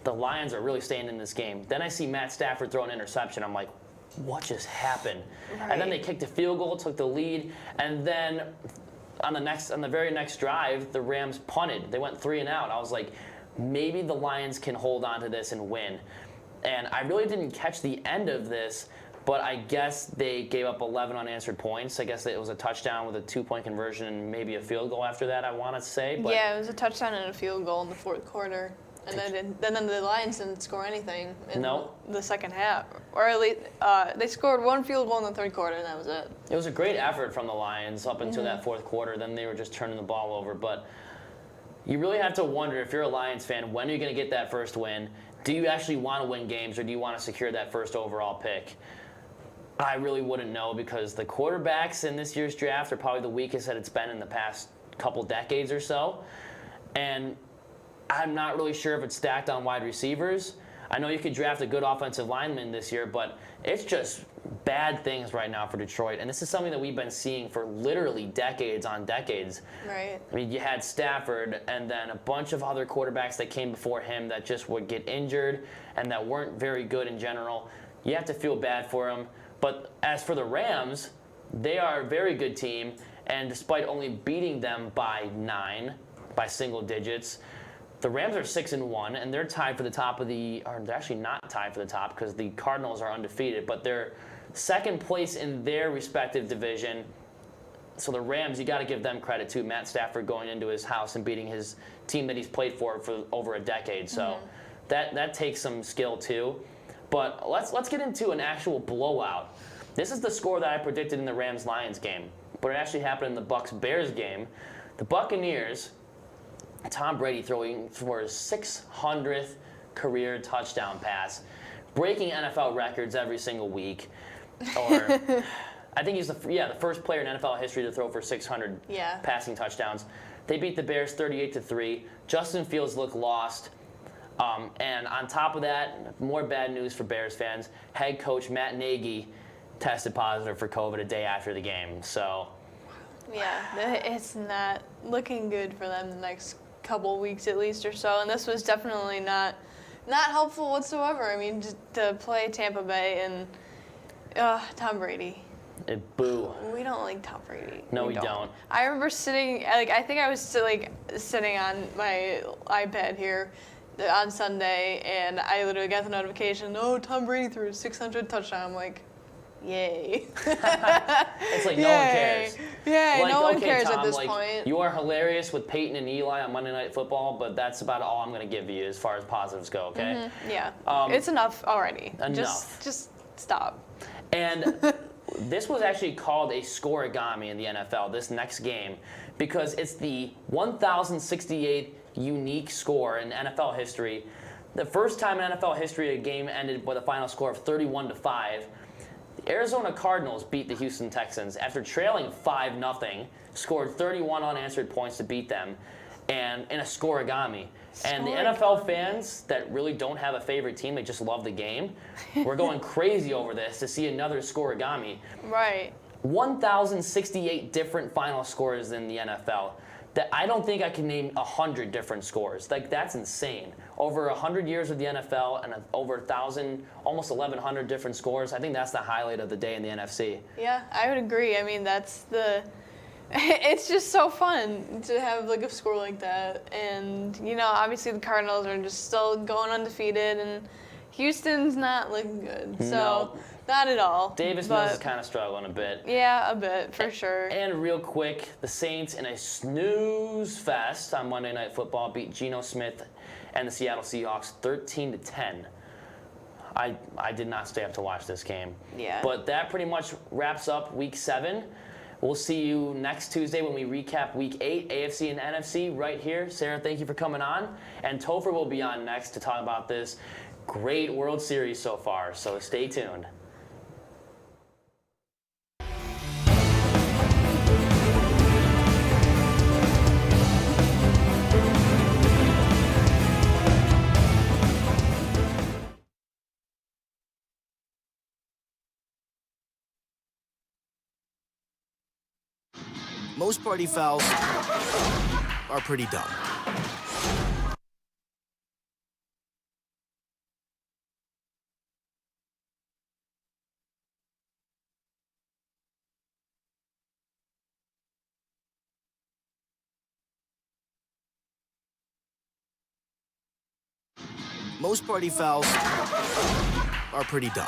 Speaker 2: The Lions are really staying in this game. Then I see Matt Stafford throw an interception. I'm like, what just happened? Right. And then they kicked a field goal, took the lead, and then on the very next drive, the Rams punted. They went 3 and out. I was like, maybe the Lions can hold on to this and win. And I really didn't catch the end of this, but I guess they gave up 11 unanswered points. I guess it was a touchdown with a 2-point conversion and maybe a field goal after that, I want to say. But yeah, it was a touchdown and a field goal in the fourth quarter. And then the Lions didn't score anything in the second half. Or at least they scored 1 field goal in the third quarter, and that was it.
Speaker 1: It was a great effort from the Lions up until that fourth quarter. Then they were just turning the ball over. But you really have to wonder, if you're a Lions fan, when are you going to get that first win? Do you actually want to win games, or do you want to secure that first overall pick? I really wouldn't know, because the quarterbacks in this year's draft are probably the weakest that it's been in the past couple decades or so. And I'm not really sure if it's stacked on wide receivers. I know you could draft a good offensive lineman this year, but it's just bad things right now for Detroit. And this is something that we've been seeing for literally decades on decades.
Speaker 2: Right.
Speaker 1: I mean, you had Stafford and then a bunch of other quarterbacks that came before him that just would get injured and that weren't very good in general. You have to feel bad for them. But as for the Rams, they are a very good team. And despite only beating them by 9, by single digits, the Rams are 6-1, and they're tied for the top of or they're actually not tied for the top because the Cardinals are undefeated, but they're second place in their respective division. So the Rams, you got to give them credit too. Matt Stafford going into his house and beating his team that he's played for over a decade. So that takes some skill too. But let's get into an actual blowout. This is the score that I predicted in the Rams-Lions game, but it actually happened in the Bucs-Bears game. The Buccaneers, Tom Brady throwing for his 600th career touchdown pass, breaking NFL records every single week. Or I think he's the first player in NFL history to throw for 600 passing touchdowns. They beat the Bears 38-3. Justin Fields looked lost. And on top of that, more bad news for Bears fans. Head coach Matt Nagy tested positive for COVID a day after the game. So
Speaker 2: yeah, it's not looking good for them the next couple weeks at least or so, and this was definitely not helpful whatsoever. I mean, just to play Tampa Bay and Tom Brady.
Speaker 1: Boo.
Speaker 2: We don't like Tom Brady.
Speaker 1: No, we don't.
Speaker 2: I remember sitting, I think I was still, sitting on my iPad here on Sunday, and I literally got the notification, oh, Tom Brady threw a 600 touchdown. I'm like, yay.
Speaker 1: It's like no one cares.
Speaker 2: Yeah,
Speaker 1: Like,
Speaker 2: no one
Speaker 1: okay,
Speaker 2: cares
Speaker 1: Tom,
Speaker 2: at this
Speaker 1: like,
Speaker 2: point.
Speaker 1: You are hilarious with Peyton and Eli on Monday Night Football, but that's about all I'm going to give you as far as positives go, okay?
Speaker 2: Yeah, it's enough already.
Speaker 1: Enough.
Speaker 2: Just stop.
Speaker 1: And this was actually called a scoregami in the NFL, this next game, because it's the 1,068th unique score in NFL history. The first time in NFL history a game ended with a final score of 31-5. The Arizona Cardinals beat the Houston Texans after trailing 5-0, scored 31 unanswered points to beat them, and in a scoregami. And the NFL fans that really don't have a favorite team, they just love the game, we're going crazy over this to see another scoregami.
Speaker 2: Right.
Speaker 1: 1,068 different final scores in the NFL. That I don't think I can name 100 different scores. Like, that's insane. Over 100 years of the NFL and over 1,000, almost 1,100 different scores. I think that's the highlight of the day in the NFC.
Speaker 2: Yeah, I would agree. I mean, it's just so fun to have like a score like that. And, obviously the Cardinals are just still going undefeated, and Houston's not looking good. So,
Speaker 1: No.
Speaker 2: not at all.
Speaker 1: Davis Mills is kind of struggling a bit.
Speaker 2: Yeah, a bit, for sure.
Speaker 1: And real quick, the Saints in a snooze fest on Monday Night Football beat Geno Smith and the Seattle Seahawks 13-10. I did not stay up to watch this game.
Speaker 2: Yeah.
Speaker 1: But that pretty much wraps up Week 7. We'll see you next Tuesday when we recap Week 8, AFC and NFC right here. Sarah, thank you for coming on. And Topher will be on next to talk about this great World Series so far. So stay tuned.
Speaker 5: Most party fouls are pretty dumb. Most party fouls are pretty dumb.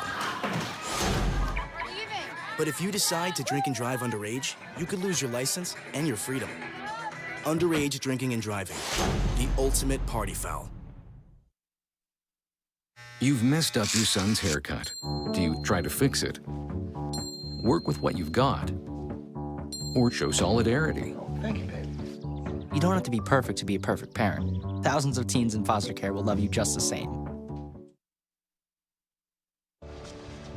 Speaker 5: But if you decide to drink and drive underage, you could lose your license and your freedom. Underage drinking and driving, the ultimate party foul.
Speaker 6: You've messed up your son's haircut. Do you try to fix it? Work with what you've got? Or show solidarity?
Speaker 3: Thank you, baby.
Speaker 7: You don't have to be perfect to be a perfect parent. Thousands of teens in foster care will love you just the same.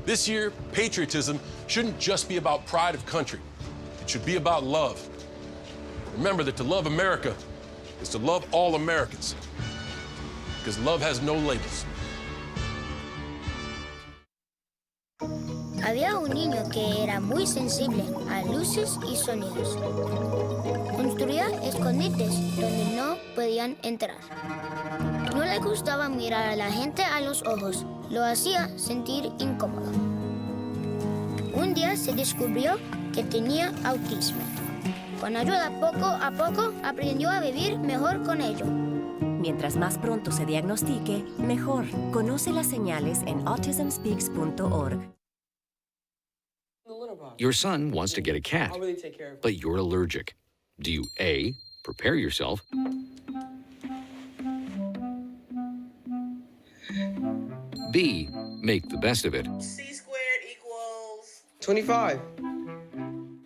Speaker 8: This year, patriotism shouldn't just be about pride of country. It should be about love. Remember that to love America is to love all Americans, because love has no labels.
Speaker 9: Había un niño que era muy sensible a luces y sonidos. Construía escondites donde no podían entrar. No le gustaba mirar a la gente a los ojos. Lo hacía sentir incómodo. Un día se descubrió que tenía autismo. Con ayuda, poco a poco, aprendió a vivir mejor con ello.
Speaker 10: Mientras más pronto se diagnostique, mejor. Conoce las señales en autismspeaks.org.
Speaker 6: Your son wants to get a cat, but you're allergic. Do you A, prepare yourself, B, make the best of it,
Speaker 11: C squared equals
Speaker 12: 25.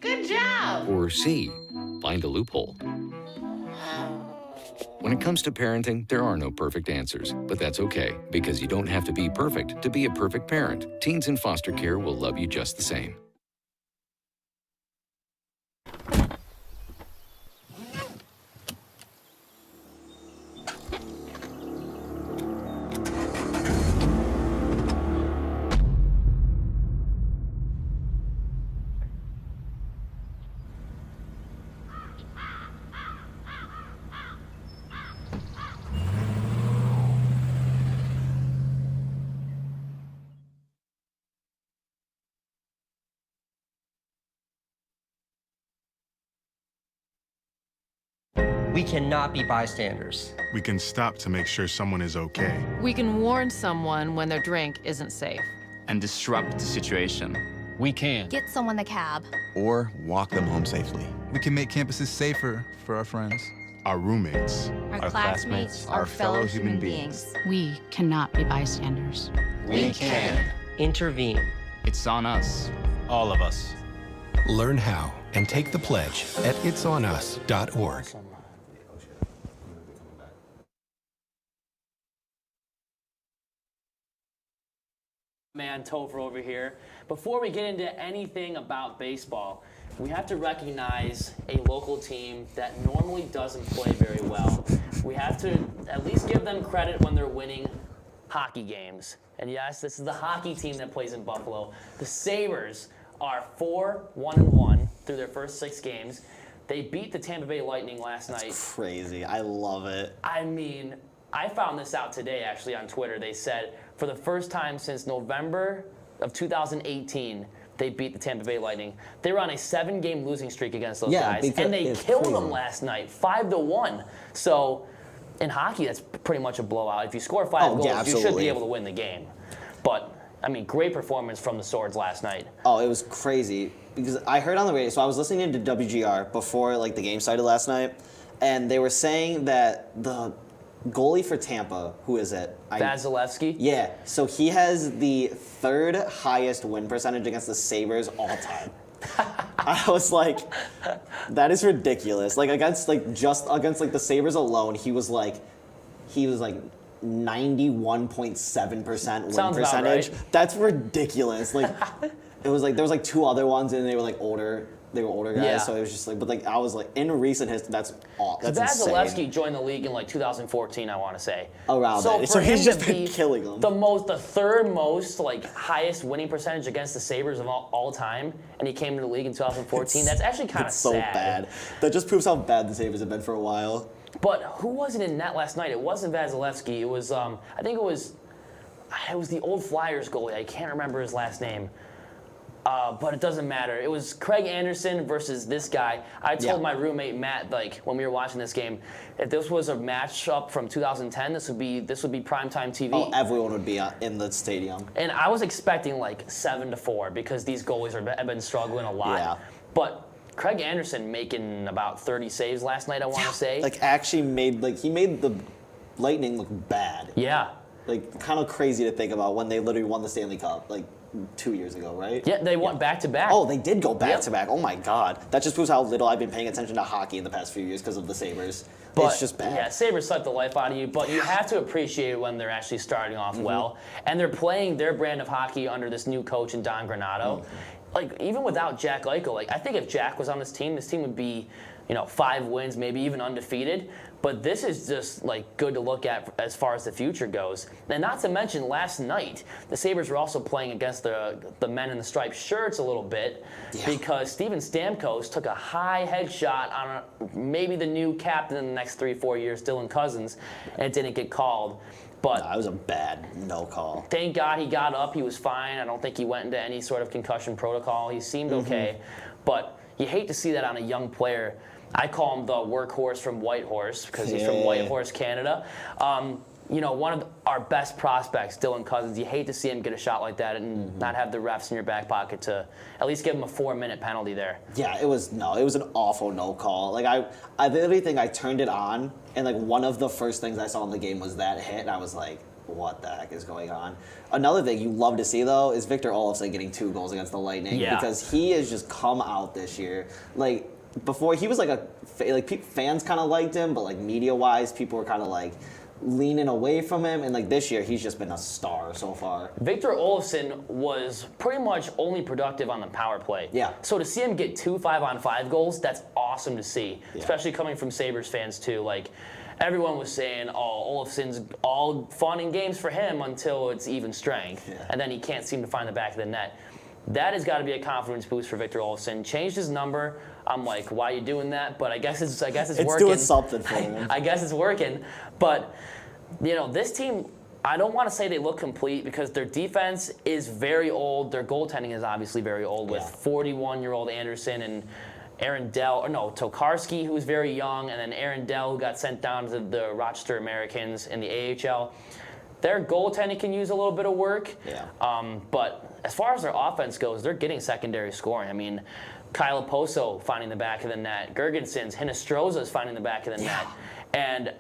Speaker 11: Good job.
Speaker 6: or C, find a loophole? When it comes to parenting, there are no perfect answers, but that's okay, because you don't have to be perfect to be a perfect parent. Teens in foster care will love you just the same.
Speaker 12: We cannot be bystanders.
Speaker 13: We can stop to make sure someone is okay.
Speaker 14: We can warn someone when their drink isn't safe.
Speaker 15: And disrupt the situation.
Speaker 16: We can.
Speaker 17: Get someone a cab.
Speaker 18: Or walk them home safely.
Speaker 19: We can make campuses safer for our friends.
Speaker 13: Our roommates.
Speaker 17: Our classmates. Our fellow human beings.
Speaker 14: We cannot be bystanders.
Speaker 12: We can. Intervene.
Speaker 15: It's on us.
Speaker 16: All of us.
Speaker 20: Learn how and take the pledge at itsonus.org.
Speaker 1: Man, Topher over here. Before we get into anything about baseball, we have to recognize a local team that normally doesn't play very well. We have to at least give them credit when they're winning hockey games. And yes, this is the hockey team that plays in Buffalo. The Sabres are 4-1-1 through their first 6 games. They beat the Tampa Bay Lightning last night.
Speaker 21: Crazy. I love it.
Speaker 1: I mean, I found this out today actually on Twitter. They said for the first time since November of 2018, they beat the Tampa Bay Lightning. They were on a 7-game losing streak against those guys, and they killed them last night, 5-1. So in hockey, that's pretty much a blowout. If you score 5 goals, you should be able to win the game. But I mean, great performance from the Swords last night.
Speaker 21: Oh, it was crazy because I heard on the radio. So I was listening to WGR before like the game started last night, and they were saying that the goalie for Tampa, who is it?
Speaker 1: Vasilevsky?
Speaker 21: Yeah. So he has the 3rd highest win percentage against the Sabres all time. I was like, that is ridiculous. Like against the Sabres alone, he was like 91.7% win
Speaker 1: Sounds
Speaker 21: percentage.
Speaker 1: about right.
Speaker 21: That's ridiculous. Like there was like 2 other ones and they were like older. They were older guys,
Speaker 1: Yeah.
Speaker 21: so it was just like, but like I was like, in recent history, that's
Speaker 1: Vasilevsky
Speaker 21: insane.
Speaker 1: joined the league in like 2014, I want to say.
Speaker 21: Around that. So he's just been killing them.
Speaker 1: The 3rd most like highest winning percentage against the Sabres of all time, and he came to the league in 2014. That's actually kind of sad.
Speaker 21: So bad. That just proves how bad the Sabres have been for a while.
Speaker 1: But who wasn't in net last night? It wasn't Vasilevsky. It was I think it was the old Flyers goalie. I can't remember his last name. But it doesn't matter. It was Craig Anderson versus this guy. I told my roommate Matt, like when we were watching this game, if this was a matchup from 2010, this would be primetime TV.
Speaker 21: Oh, everyone would be in the stadium.
Speaker 1: And I was expecting like 7-4 because these goalies have been struggling a lot.
Speaker 21: Yeah.
Speaker 1: But Craig Anderson making about 30 saves last night, I want to say.
Speaker 21: Like actually made the Lightning look bad.
Speaker 1: Yeah.
Speaker 21: Like kind of crazy to think about when they literally won the Stanley Cup like 2 years ago, right?
Speaker 1: Yeah, they won back-to-back.
Speaker 21: Oh, they did go back-to-back. Oh my God. That just proves how little I've been paying attention to hockey in the past few years because of the Sabres.
Speaker 1: But,
Speaker 21: it's just bad.
Speaker 1: Yeah, Sabres suck the life out of you, but you have to appreciate it when they're actually starting off well. And they're playing their brand of hockey under this new coach in Don Granato. Like, even without Jack Eichel, like, I think if Jack was on this team would be, 5 wins, maybe even undefeated. But this is just like good to look at as far as the future goes. And not to mention last night, the Sabres were also playing against the men in the striped shirts a little bit because Steven Stamkos took a high headshot on maybe the new captain in the next 3-4 years, Dylan Cousins, and it didn't get called. But
Speaker 21: that was a bad no call.
Speaker 1: Thank God he got up. He was fine. I don't think he went into any sort of concussion protocol. He seemed okay. But you hate to see that on a young player. I call him the workhorse from Whitehorse because he's from Whitehorse, Canada. One of our best prospects, Dylan Cousins, you hate to see him get a shot like that and not have the refs in your back pocket to at least give him a 4-minute penalty there.
Speaker 21: Yeah, it was an awful no call. Like I literally think I turned it on and like one of the first things I saw in the game was that hit and I was like, what the heck is going on? Another thing you love to see though is Victor Olofsson getting 2 goals against the Lightning because he has just come out this year. Like before he was fans kind of liked him, but like media-wise, people were kind of like leaning away from him. And like this year, he's just been a star so far.
Speaker 1: Victor Olofsson was pretty much only productive on the power play.
Speaker 21: Yeah.
Speaker 1: So to see him get 2 5-on-5 goals, that's awesome to see, especially coming from Sabres fans too. Like everyone was saying, oh, Olofsson's all fun and games for him until it's even strength, and then he can't seem to find the back of the net. That has got to be a confidence boost for Victor Olofsson. Changed his number. I'm like, why are you doing that? But I guess it's working.
Speaker 21: It's doing something for him.
Speaker 1: I guess it's working. But, this team, I don't want to say they look complete because their defense is very old. Their goaltending is obviously very old with 41-year-old Anderson Tokarski, who's very young, and then Aaron Dell, who got sent down to the Rochester Americans in the AHL. Their goaltending can use a little bit of work.
Speaker 21: Yeah.
Speaker 1: But as far as their offense goes, they're getting secondary scoring. I mean, Kyle Poso finding the back of the net. Gergensons, Hinostroza's finding the back of the net. And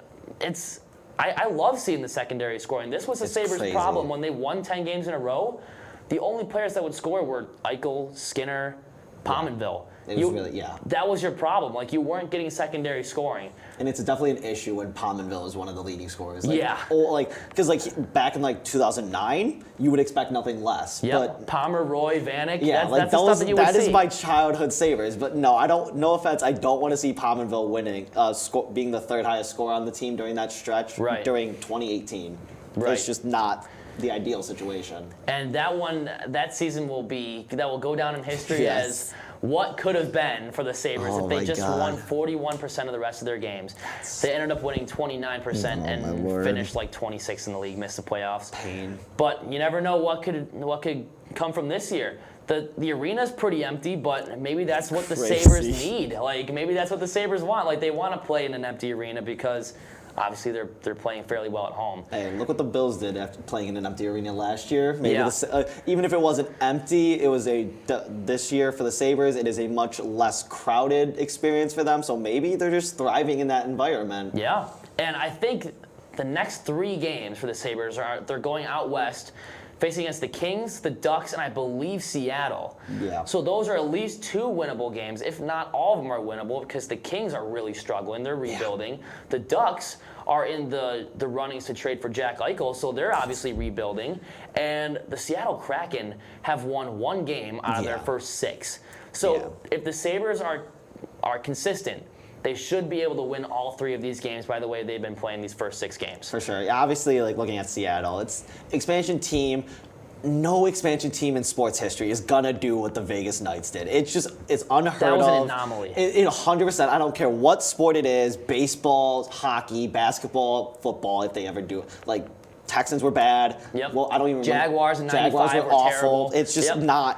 Speaker 1: I love seeing the secondary scoring. This was the Sabres'
Speaker 21: crazy.
Speaker 1: problem when they won 10 games in a row. The only players that would score were Eichel, Skinner, Pominville. That was your problem. Like, you weren't getting secondary scoring.
Speaker 21: And it's definitely an issue when Pominville is one of the leading scorers. Because back in 2009, you would expect nothing less.
Speaker 1: Yep.
Speaker 21: But
Speaker 1: Palmer, Roy, Vanek.
Speaker 21: yeah,
Speaker 1: that's the stuff that you would see.
Speaker 21: That is my childhood Sabres. But no, I don't. No offense, I don't want to see Pominville winning, being the third highest scorer on the team during that stretch during 2018.
Speaker 1: Right.
Speaker 21: It's just not the ideal situation.
Speaker 1: And that season will go down in history as what could have been for the Sabres if they just won 41% of the rest of their games. They ended up winning 29% and finished like 26th in the league, missed the playoffs.
Speaker 21: Pain.
Speaker 1: But you never know what could come from this year. The arena's pretty empty, but maybe that's what the Sabres need. Like, maybe that's what the Sabres want. Like, they want to play in an empty arena because obviously they're playing fairly well at home.
Speaker 21: Hey, look what the Bills did after playing in an empty arena last year. Maybe even if it wasn't empty, it was this year for the Sabres, it is a much less crowded experience for them. So maybe they're just thriving in that environment.
Speaker 1: Yeah, and I think the next 3 games for the Sabres they're going out west, facing against the Kings, the Ducks, and I believe Seattle.
Speaker 21: Yeah.
Speaker 1: So those are at least 2 winnable games, if not all of them are winnable, because the Kings are really struggling. They're rebuilding. Yeah. The Ducks are in the runnings to trade for Jack Eichel, so they're obviously rebuilding. And the Seattle Kraken have won 1 game out of their first 6. So if the Sabres are consistent, they should be able to win all 3 of these games by the way they've been playing these first 6 games.
Speaker 21: For sure. Obviously, looking at Seattle, it's expansion team. No expansion team in sports history is gonna do what the Vegas Knights did. It's unheard of.
Speaker 1: That was an anomaly.
Speaker 21: 100%. I don't care what sport it is, baseball, hockey, basketball, football, if they ever do. Texans were bad.
Speaker 1: Yep.
Speaker 21: Well, I don't even remember.
Speaker 1: Jaguars in
Speaker 21: Jaguars
Speaker 1: 95
Speaker 21: were
Speaker 1: were
Speaker 21: awful.
Speaker 1: terrible.
Speaker 21: It's just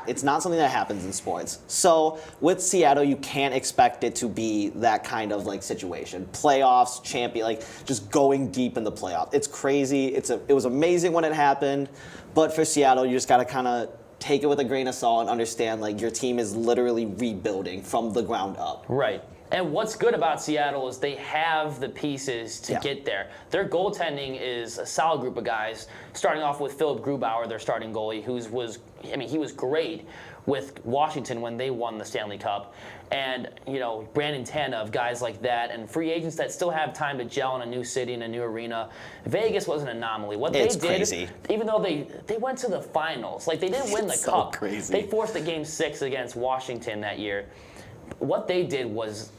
Speaker 21: it's not something that happens in sports. So with Seattle, you can't expect it to be that kind of situation. Playoffs, champion, just going deep in the playoff. It's crazy. It was amazing when it happened, but for Seattle, you just gotta kind of take it with a grain of salt and understand your team is literally rebuilding from the ground up.
Speaker 1: Right. And what's good about Seattle is they have the pieces to get there. Their goaltending is a solid group of guys, starting off with Philip Grubauer, their starting goalie, he was great with Washington when they won the Stanley Cup. And, Brandon Tanev, guys like that, and free agents that still have time to gel in a new city, in a new arena. Vegas was an anomaly. What they did,
Speaker 21: crazy.
Speaker 1: Even though they went to the finals, they didn't win the Cup.
Speaker 21: Crazy.
Speaker 1: They forced the Game 6 against Washington that year. What they did was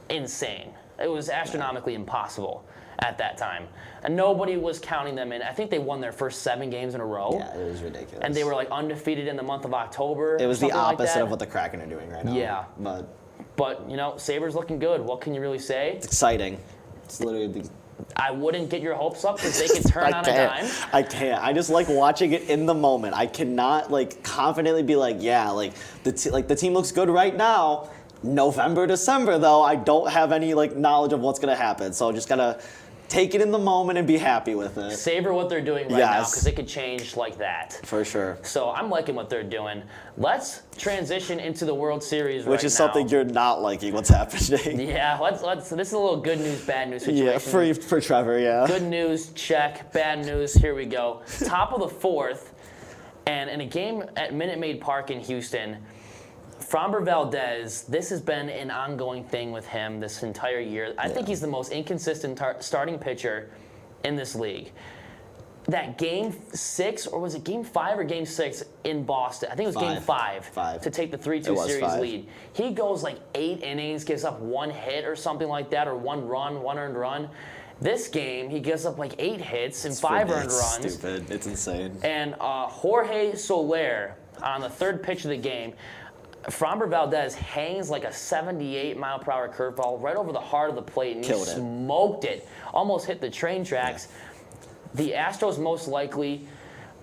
Speaker 1: insane. It was astronomically impossible at that time. And nobody was counting them in. I think they won their first 7 games in a row.
Speaker 21: Yeah, it was ridiculous.
Speaker 1: And they were undefeated in the month of October.
Speaker 21: It was the opposite
Speaker 1: like
Speaker 21: of what the Kraken are doing right now.
Speaker 1: Yeah. But Sabres looking good. What can you really say?
Speaker 21: It's exciting. It's literally
Speaker 1: I wouldn't get your hopes up because they can turn on a dime.
Speaker 21: I can't. I just like watching it in the moment. I cannot confidently be the team looks good right now. November, December, though, I don't have any knowledge of what's gonna happen. So just gotta take it in the moment and be happy with it.
Speaker 1: Savor what they're doing right now because it could change like that.
Speaker 21: For sure.
Speaker 1: So I'm liking what they're doing. Let's transition into the World Series
Speaker 21: Which is something you're not liking, what's happening.
Speaker 1: Yeah, let's. This is a little good news, bad news situation.
Speaker 21: Yeah, for Trevor, yeah.
Speaker 1: Good news, check. Bad news, here we go. Top of the 4th, and in a game at Minute Maid Park in Houston, Framber Valdez, this has been an ongoing thing with him this entire year. I think he's the most inconsistent starting pitcher in this league. That Game 6, or was it Game 5 or Game 6 in Boston? I think it was Game 5 to take the 3-2 series lead. He goes 8 innings, gives up 1 hit or something like that, or 1 run, 1 earned run. This game, he gives up 8 hits and 5 earned runs.
Speaker 21: It's stupid. It's insane.
Speaker 1: And Jorge Soler, on the 3rd pitch of the game, Framber Valdez hangs a 78-mile-per-hour curveball right over the heart of the plate, and he smoked it. Almost hit the train tracks. The Astros most likely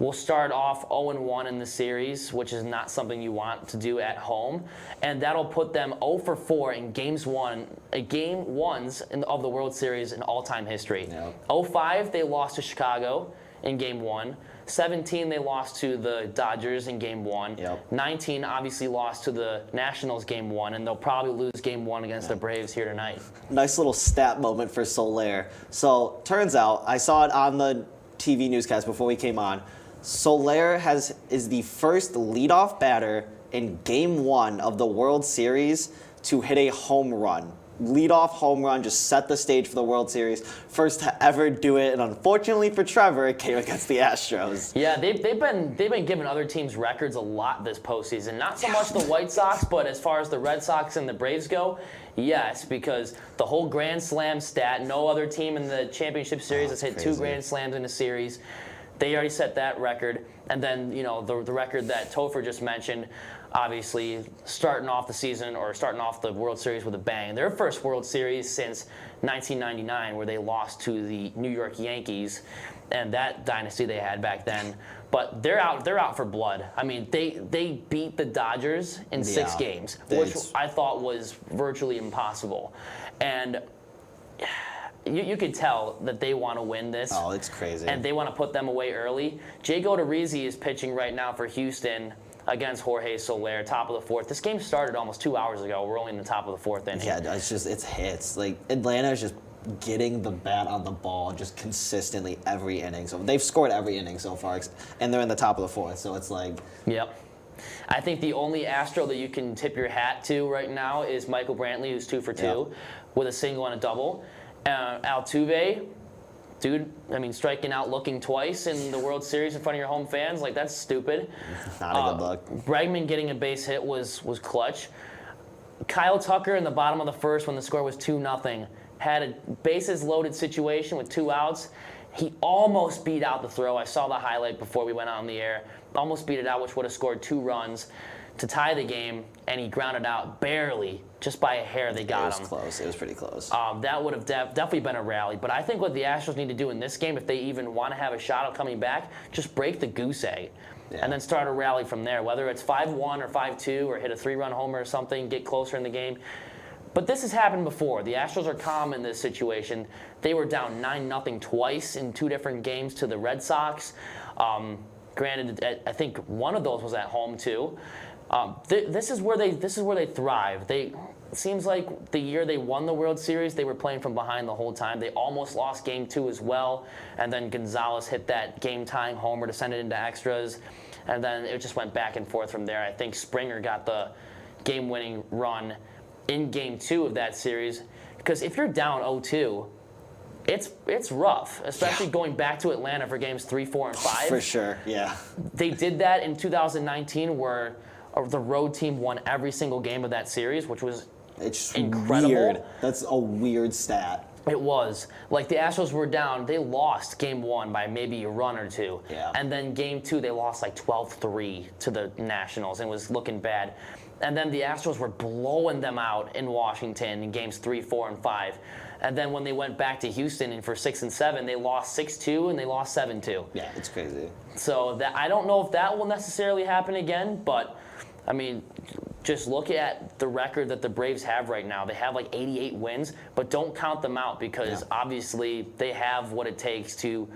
Speaker 1: will start off 0-1 in the series, which is not something you want to do at home. And that'll put them 0-4 in game ones of the World Series in all-time history. Yep. 05, they lost to Chicago in game 1. 17, they lost to the Dodgers in game 1. Yep. 19, obviously lost to the Nationals game 1, and they'll probably lose game 1 against the Braves here tonight.
Speaker 21: Nice little stat moment for Soler. So, turns out, I saw it on the TV newscast before we came on. Soler is the first leadoff batter in game 1 of the World Series to hit a home run. Leadoff home run, just set the stage for the World Series. First to ever do it, and unfortunately for Trevor, it came against the Astros.
Speaker 1: Yeah, they've been giving other teams records a lot this postseason. Not so much the White Sox, but as far as the Red Sox and the Braves go, yes, because the whole Grand Slam stat, no other team in the championship series has hit
Speaker 21: crazy.
Speaker 1: 2 Grand Slams in a series. They already set that record. And then, the record that Topher just mentioned, obviously starting off the season or starting off the World Series with a bang. Their first World Series since 1999, where they lost to the New York Yankees and that dynasty they had back then. But they're out for blood. I mean, they beat the Dodgers in 6 games, which I thought was virtually impossible. And you could tell that they want to win this.
Speaker 21: Oh, it's crazy.
Speaker 1: And they want to put them away early. Jake Odorizzi is pitching right now for Houston against Jorge Soler, top of the 4th. This game started almost 2 hours ago. We're only in the top of the 4th inning.
Speaker 21: Yeah, it's hits. Like, Atlanta's just getting the bat on the ball just consistently every inning. So they've scored every inning so far, and they're in the top of the 4th. So it's like...
Speaker 1: Yep. I think the only Astro that you can tip your hat to right now is Michael Brantley, who's 2 for 2 with a single and a double. Altuve, dude, I mean, striking out looking twice in the World Series in front of your home fans, like, that's stupid.
Speaker 21: Not a good look.
Speaker 1: Bregman getting a base hit was clutch. Kyle Tucker in the bottom of the 1st when the score was 2-0 had a bases loaded situation with 2 outs. He almost beat out the throw. I saw the highlight before we went out on the air. Almost beat it out, which would have scored 2 runs to tie the game, and he grounded out barely, just by a hair. They got him.
Speaker 21: It was close. It was pretty close.
Speaker 1: That would have definitely been a rally. But I think what the Astros need to do in this game, if they even want to have a shot of coming back, just break the goose egg. Yeah. And then start a rally from there, whether it's 5-1 or 5-2 or hit a 3-run homer or something, get closer in the game. But this has happened before. The Astros are calm in this situation. They were down 9-0 twice in 2 different games to the Red Sox. Granted, I think one of those was at home too. This is where they thrive. It seems like the year they won the World Series, they were playing from behind the whole time. They almost lost Game 2 as well, and then Gonzalez hit that game-tying homer to send it into extras, and then it just went back and forth from there. I think Springer got the game-winning run in Game 2 of that series, because if you're down 0-2, it's rough, especially going back to Atlanta for Games 3, 4, and 5.
Speaker 21: For sure, yeah.
Speaker 1: They did that in 2019, where the road team won every single game of that series, which was incredible.
Speaker 21: Weird. That's a weird stat.
Speaker 1: It was. Like, the Astros were down. They lost Game 1 by maybe a run or 2.
Speaker 21: Yeah.
Speaker 1: And then Game 2, they lost like 12-3 to the Nationals, and it was looking bad. And then the Astros were blowing them out in Washington in Games 3, 4, and 5. And then when they went back to Houston and for 6 and 7, they lost 6-2 and they lost 7-2.
Speaker 21: Yeah, it's crazy.
Speaker 1: So I don't know if that will necessarily happen again, but I mean, just look at the record that the Braves have right now. They have like 88 wins, but don't count them out, because obviously they have what it takes to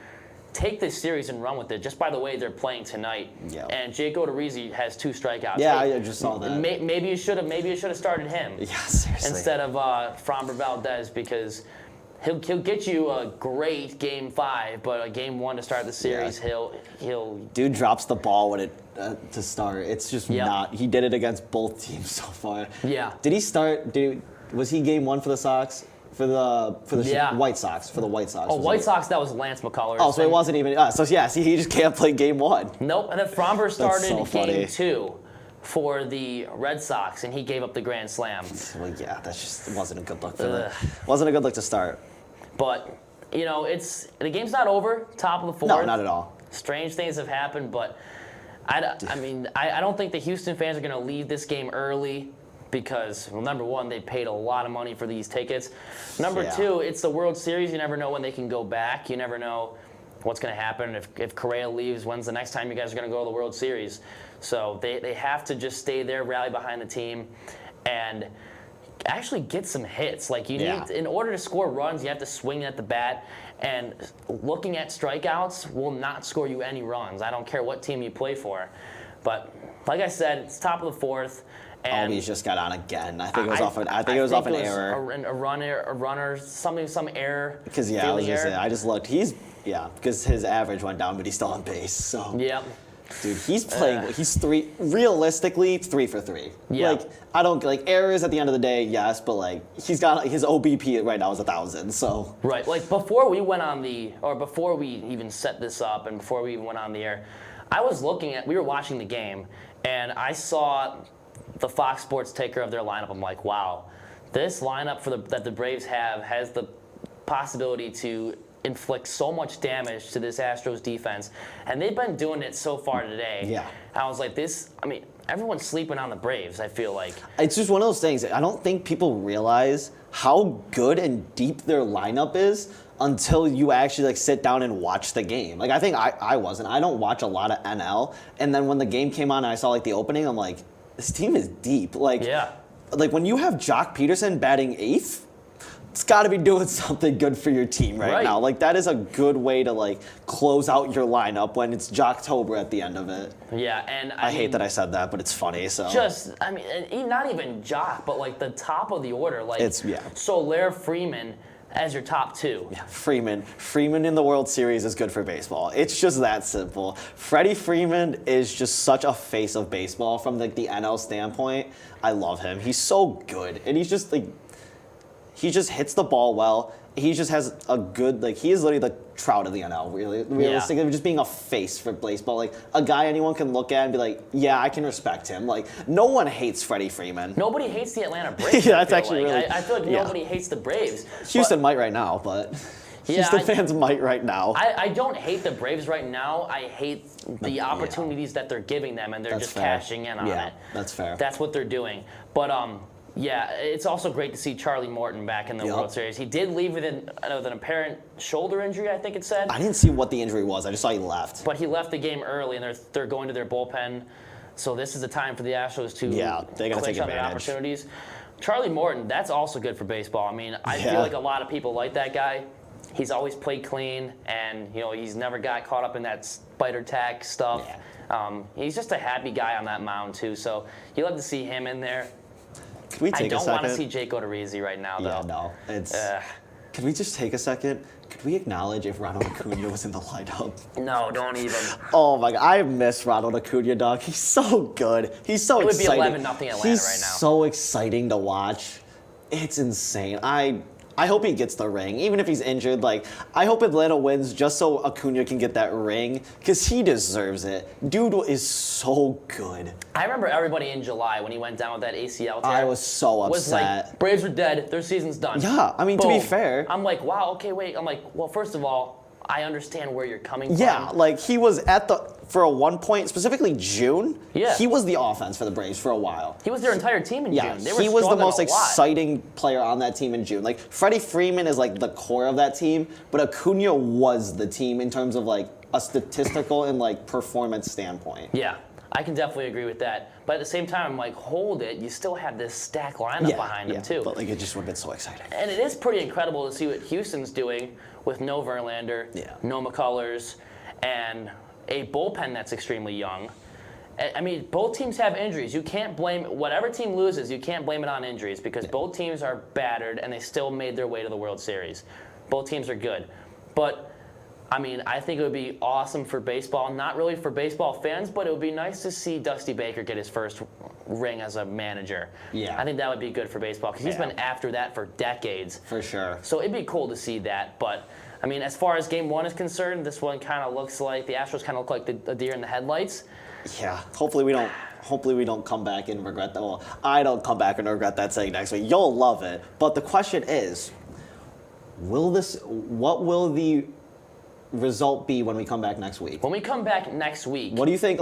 Speaker 1: take this series and run with it, just by the way they're playing tonight.
Speaker 21: Yeah.
Speaker 1: And Jake Odorizzi has 2 strikeouts.
Speaker 21: Yeah, I just saw that.
Speaker 1: Maybe you should have started him.
Speaker 21: Yeah, seriously.
Speaker 1: Instead of Framber Valdez, because he'll get you a great Game 5, but a Game 1 to start the series, he'll.
Speaker 21: Dude drops the ball when it to start. It's just not. He did it against both teams so far.
Speaker 1: Yeah.
Speaker 21: Did he start? Was he Game 1 for the Sox? For the White Sox. For the White Sox.
Speaker 1: Oh, White Sox, that was Lance McCullers.
Speaker 21: Oh, so it wasn't even. He just can't play Game 1.
Speaker 1: Nope. And then Framber started
Speaker 21: so
Speaker 1: Game 2 for the Red Sox, and he gave up the grand slam.
Speaker 21: Well, yeah, that just wasn't a good look for them. Wasn't a good look to start.
Speaker 1: But the game's not over. Top of the 4th.
Speaker 21: No, not at all.
Speaker 1: Strange things have happened, but I don't think the Houston fans are going to leave this game early, because, well, number one, they paid a lot of money for these tickets. Number 2, it's the World Series. You never know when they can go back. You never know what's going to happen if Correa leaves. When's the next time you guys are going to go to the World Series? So they have to just stay there, rally behind the team, and actually get some hits. Like you need, in order to score runs, you have to swing at the bat. And looking at strikeouts will not score you any runs. I don't care what team you play for. But like I said, it's top of the fourth. And
Speaker 21: Albies just got on again. I think it was off an error.
Speaker 1: A runner, some error.
Speaker 21: Because I just looked. Because his average went down, but he's still on base. So
Speaker 1: yep.
Speaker 21: Dude, he's playing. He's realistically 3 for 3.
Speaker 1: Yeah.
Speaker 21: Like I don't like errors at the end of the day. Yes, but like he's got his OBP right now is 1,000. So
Speaker 1: right. Like before we even set this up, and before we even went on the air, we were watching the game, and I saw the Fox Sports taker of their lineup. I'm like, wow, this lineup that the Braves have has the possibility to inflict so much damage to this Astros defense, and they've been doing it so far today.
Speaker 21: Yeah.
Speaker 1: I was like, everyone's sleeping on the Braves, I feel like.
Speaker 21: It's just one of those things. I don't think people realize how good and deep their lineup is until you actually like sit down and watch the game. Like I think I wasn't. I don't watch a lot of NL, and then when the game came on and I saw like the opening, I'm like, this team is deep. Like when you have Jock Peterson batting 8th, it's got to be doing something good for your team right now. Like that is a good way to like close out your lineup when it's Jocktober at the end of it.
Speaker 1: Yeah, and
Speaker 21: I hate that I said that, but it's funny. So
Speaker 1: not even Jock, but like the top of the order, like Soler, Freeman as your top 2.
Speaker 21: Yeah, Freeman in the World Series is good for baseball. It's just that simple. Freddie Freeman is just such a face of baseball from like the NL standpoint. I love him. He's so good, and he's just like. He just hits the ball well. He just has a good, he is literally the Trout of the NL, really. Realistically, just being a face for baseball. Like, a guy anyone can look at and be like, yeah, I can respect him. Like, no one hates Freddie Freeman.
Speaker 1: Nobody hates the Atlanta Braves.
Speaker 21: That's actually really.
Speaker 1: I feel like nobody hates the Braves.
Speaker 21: Houston might right now, but Houston fans might right now.
Speaker 1: I don't hate the Braves right now. I hate the opportunities that they're giving them, and they're just cashing in on it.
Speaker 21: That's fair.
Speaker 1: That's what they're doing. But, yeah, it's also great to see Charlie Morton back in the World Series. He did leave with an apparent shoulder injury, I think it said.
Speaker 21: I didn't see what the injury was. I just saw he left.
Speaker 1: But he left the game early, and they're going to their bullpen. So this is the time for the Astros to
Speaker 21: they gotta take
Speaker 1: on their
Speaker 21: advantage.
Speaker 1: Opportunities. Charlie Morton, that's also good for baseball. I mean, I feel like a lot of people like that guy. He's always played clean, and he's never got caught up in that spider tack stuff. Yeah. He's just a happy guy on that mound too. So you love to see him in there. I don't want to see Jake Odorizzi right now, though.
Speaker 21: Yeah, no. Can we just take a second? Could we acknowledge if Ronald Acuna was in the lineup?
Speaker 1: No, don't even.
Speaker 21: Oh my God, I miss Ronald Acuna, dog. He's so good. He's so exciting.
Speaker 1: It would be 11-0 Atlanta right now.
Speaker 21: He's so exciting to watch. It's insane. I hope he gets the ring, even if he's injured. Like, I hope Atlanta wins just so Acuna can get that ring, because he deserves it. Dude is so good.
Speaker 1: I remember everybody in July when he went down with that ACL tear.
Speaker 21: I was so upset.
Speaker 1: Was like, Braves are dead. Their season's done.
Speaker 21: Yeah, I mean, to be fair.
Speaker 1: I'm like, wow, okay, wait. I'm like, well, first of all, I understand where you're coming from.
Speaker 21: Yeah, like he was for a 1 point, specifically June.
Speaker 1: Yeah.
Speaker 21: He was the offense for the Braves for a while.
Speaker 1: He was their entire team in June.
Speaker 21: He was the most exciting player on that team in June. Like Freddie Freeman is like the core of that team, but Acuna was the team in terms of like a statistical and like performance standpoint.
Speaker 1: Yeah. I can definitely agree with that. But at the same time, I'm like, hold it. You still have this stacked lineup behind him, too.
Speaker 21: But like, it just would have been so exciting.
Speaker 1: And it is pretty incredible to see what Houston's doing with no Verlander, no McCullers, and a bullpen that's extremely young. I mean, both teams have injuries. You can't blame whatever team loses. You can't blame it on injuries because both teams are battered and they still made their way to the World Series. Both teams are good. But I mean, I think it would be awesome for baseball. Not really for baseball fans, but it would be nice to see Dusty Baker get his first ring as a manager. Yeah. I think that would be good for baseball because he's been after that for decades.
Speaker 21: For sure.
Speaker 1: So it'd be cool to see that. But, I mean, as far as Game 1 is concerned, this one kind of looks like, the Astros kind of look like the deer in the headlights.
Speaker 21: Yeah. Hopefully we don't come back and regret that. Well, I don't come back and regret that saying next week. You'll love it. But the question is, what will the result be when we come back next week?
Speaker 1: When we come back next week,
Speaker 21: what do you think?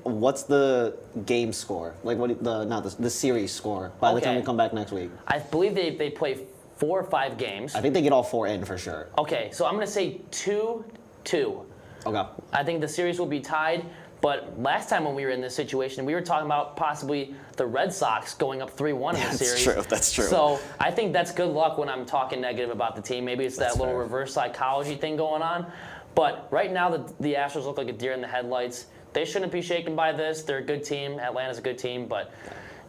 Speaker 21: What's the game score? Like the series score by the time we come back next week?
Speaker 1: I believe they play 4 or 5 games.
Speaker 21: I think they get all 4 in for sure.
Speaker 1: Okay, so I'm gonna say 2 2.
Speaker 21: Okay.
Speaker 1: I think the series will be tied. But last time when we were in this situation, we were talking about possibly the Red Sox going up 3-1 in the series.
Speaker 21: That's true. That's true.
Speaker 1: So I think that's good luck when I'm talking negative about the team. Maybe it's that little reverse psychology thing going on. But right now, the Astros look like a deer in the headlights. They shouldn't be shaken by this. They're a good team. Atlanta's a good team. But,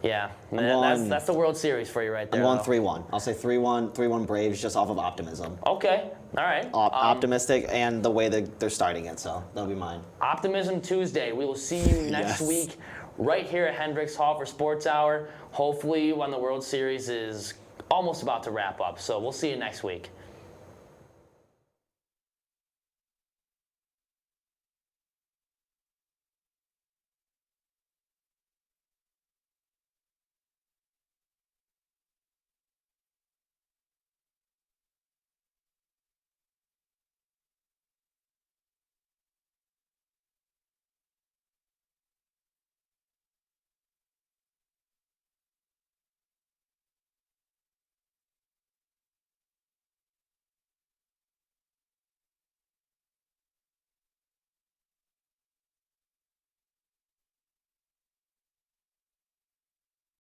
Speaker 1: yeah, that's the World Series for you right there.
Speaker 21: I'm going 3-1. I'll say 3-1 Braves just off of optimism.
Speaker 1: Okay. All right.
Speaker 21: Optimistic and the way that they're starting it, so that'll be mine.
Speaker 1: Optimism Tuesday. We will see you next week right here at Hendricks Hall for Sports Hour. Hopefully when the World Series is almost about to wrap up. So we'll see you next week.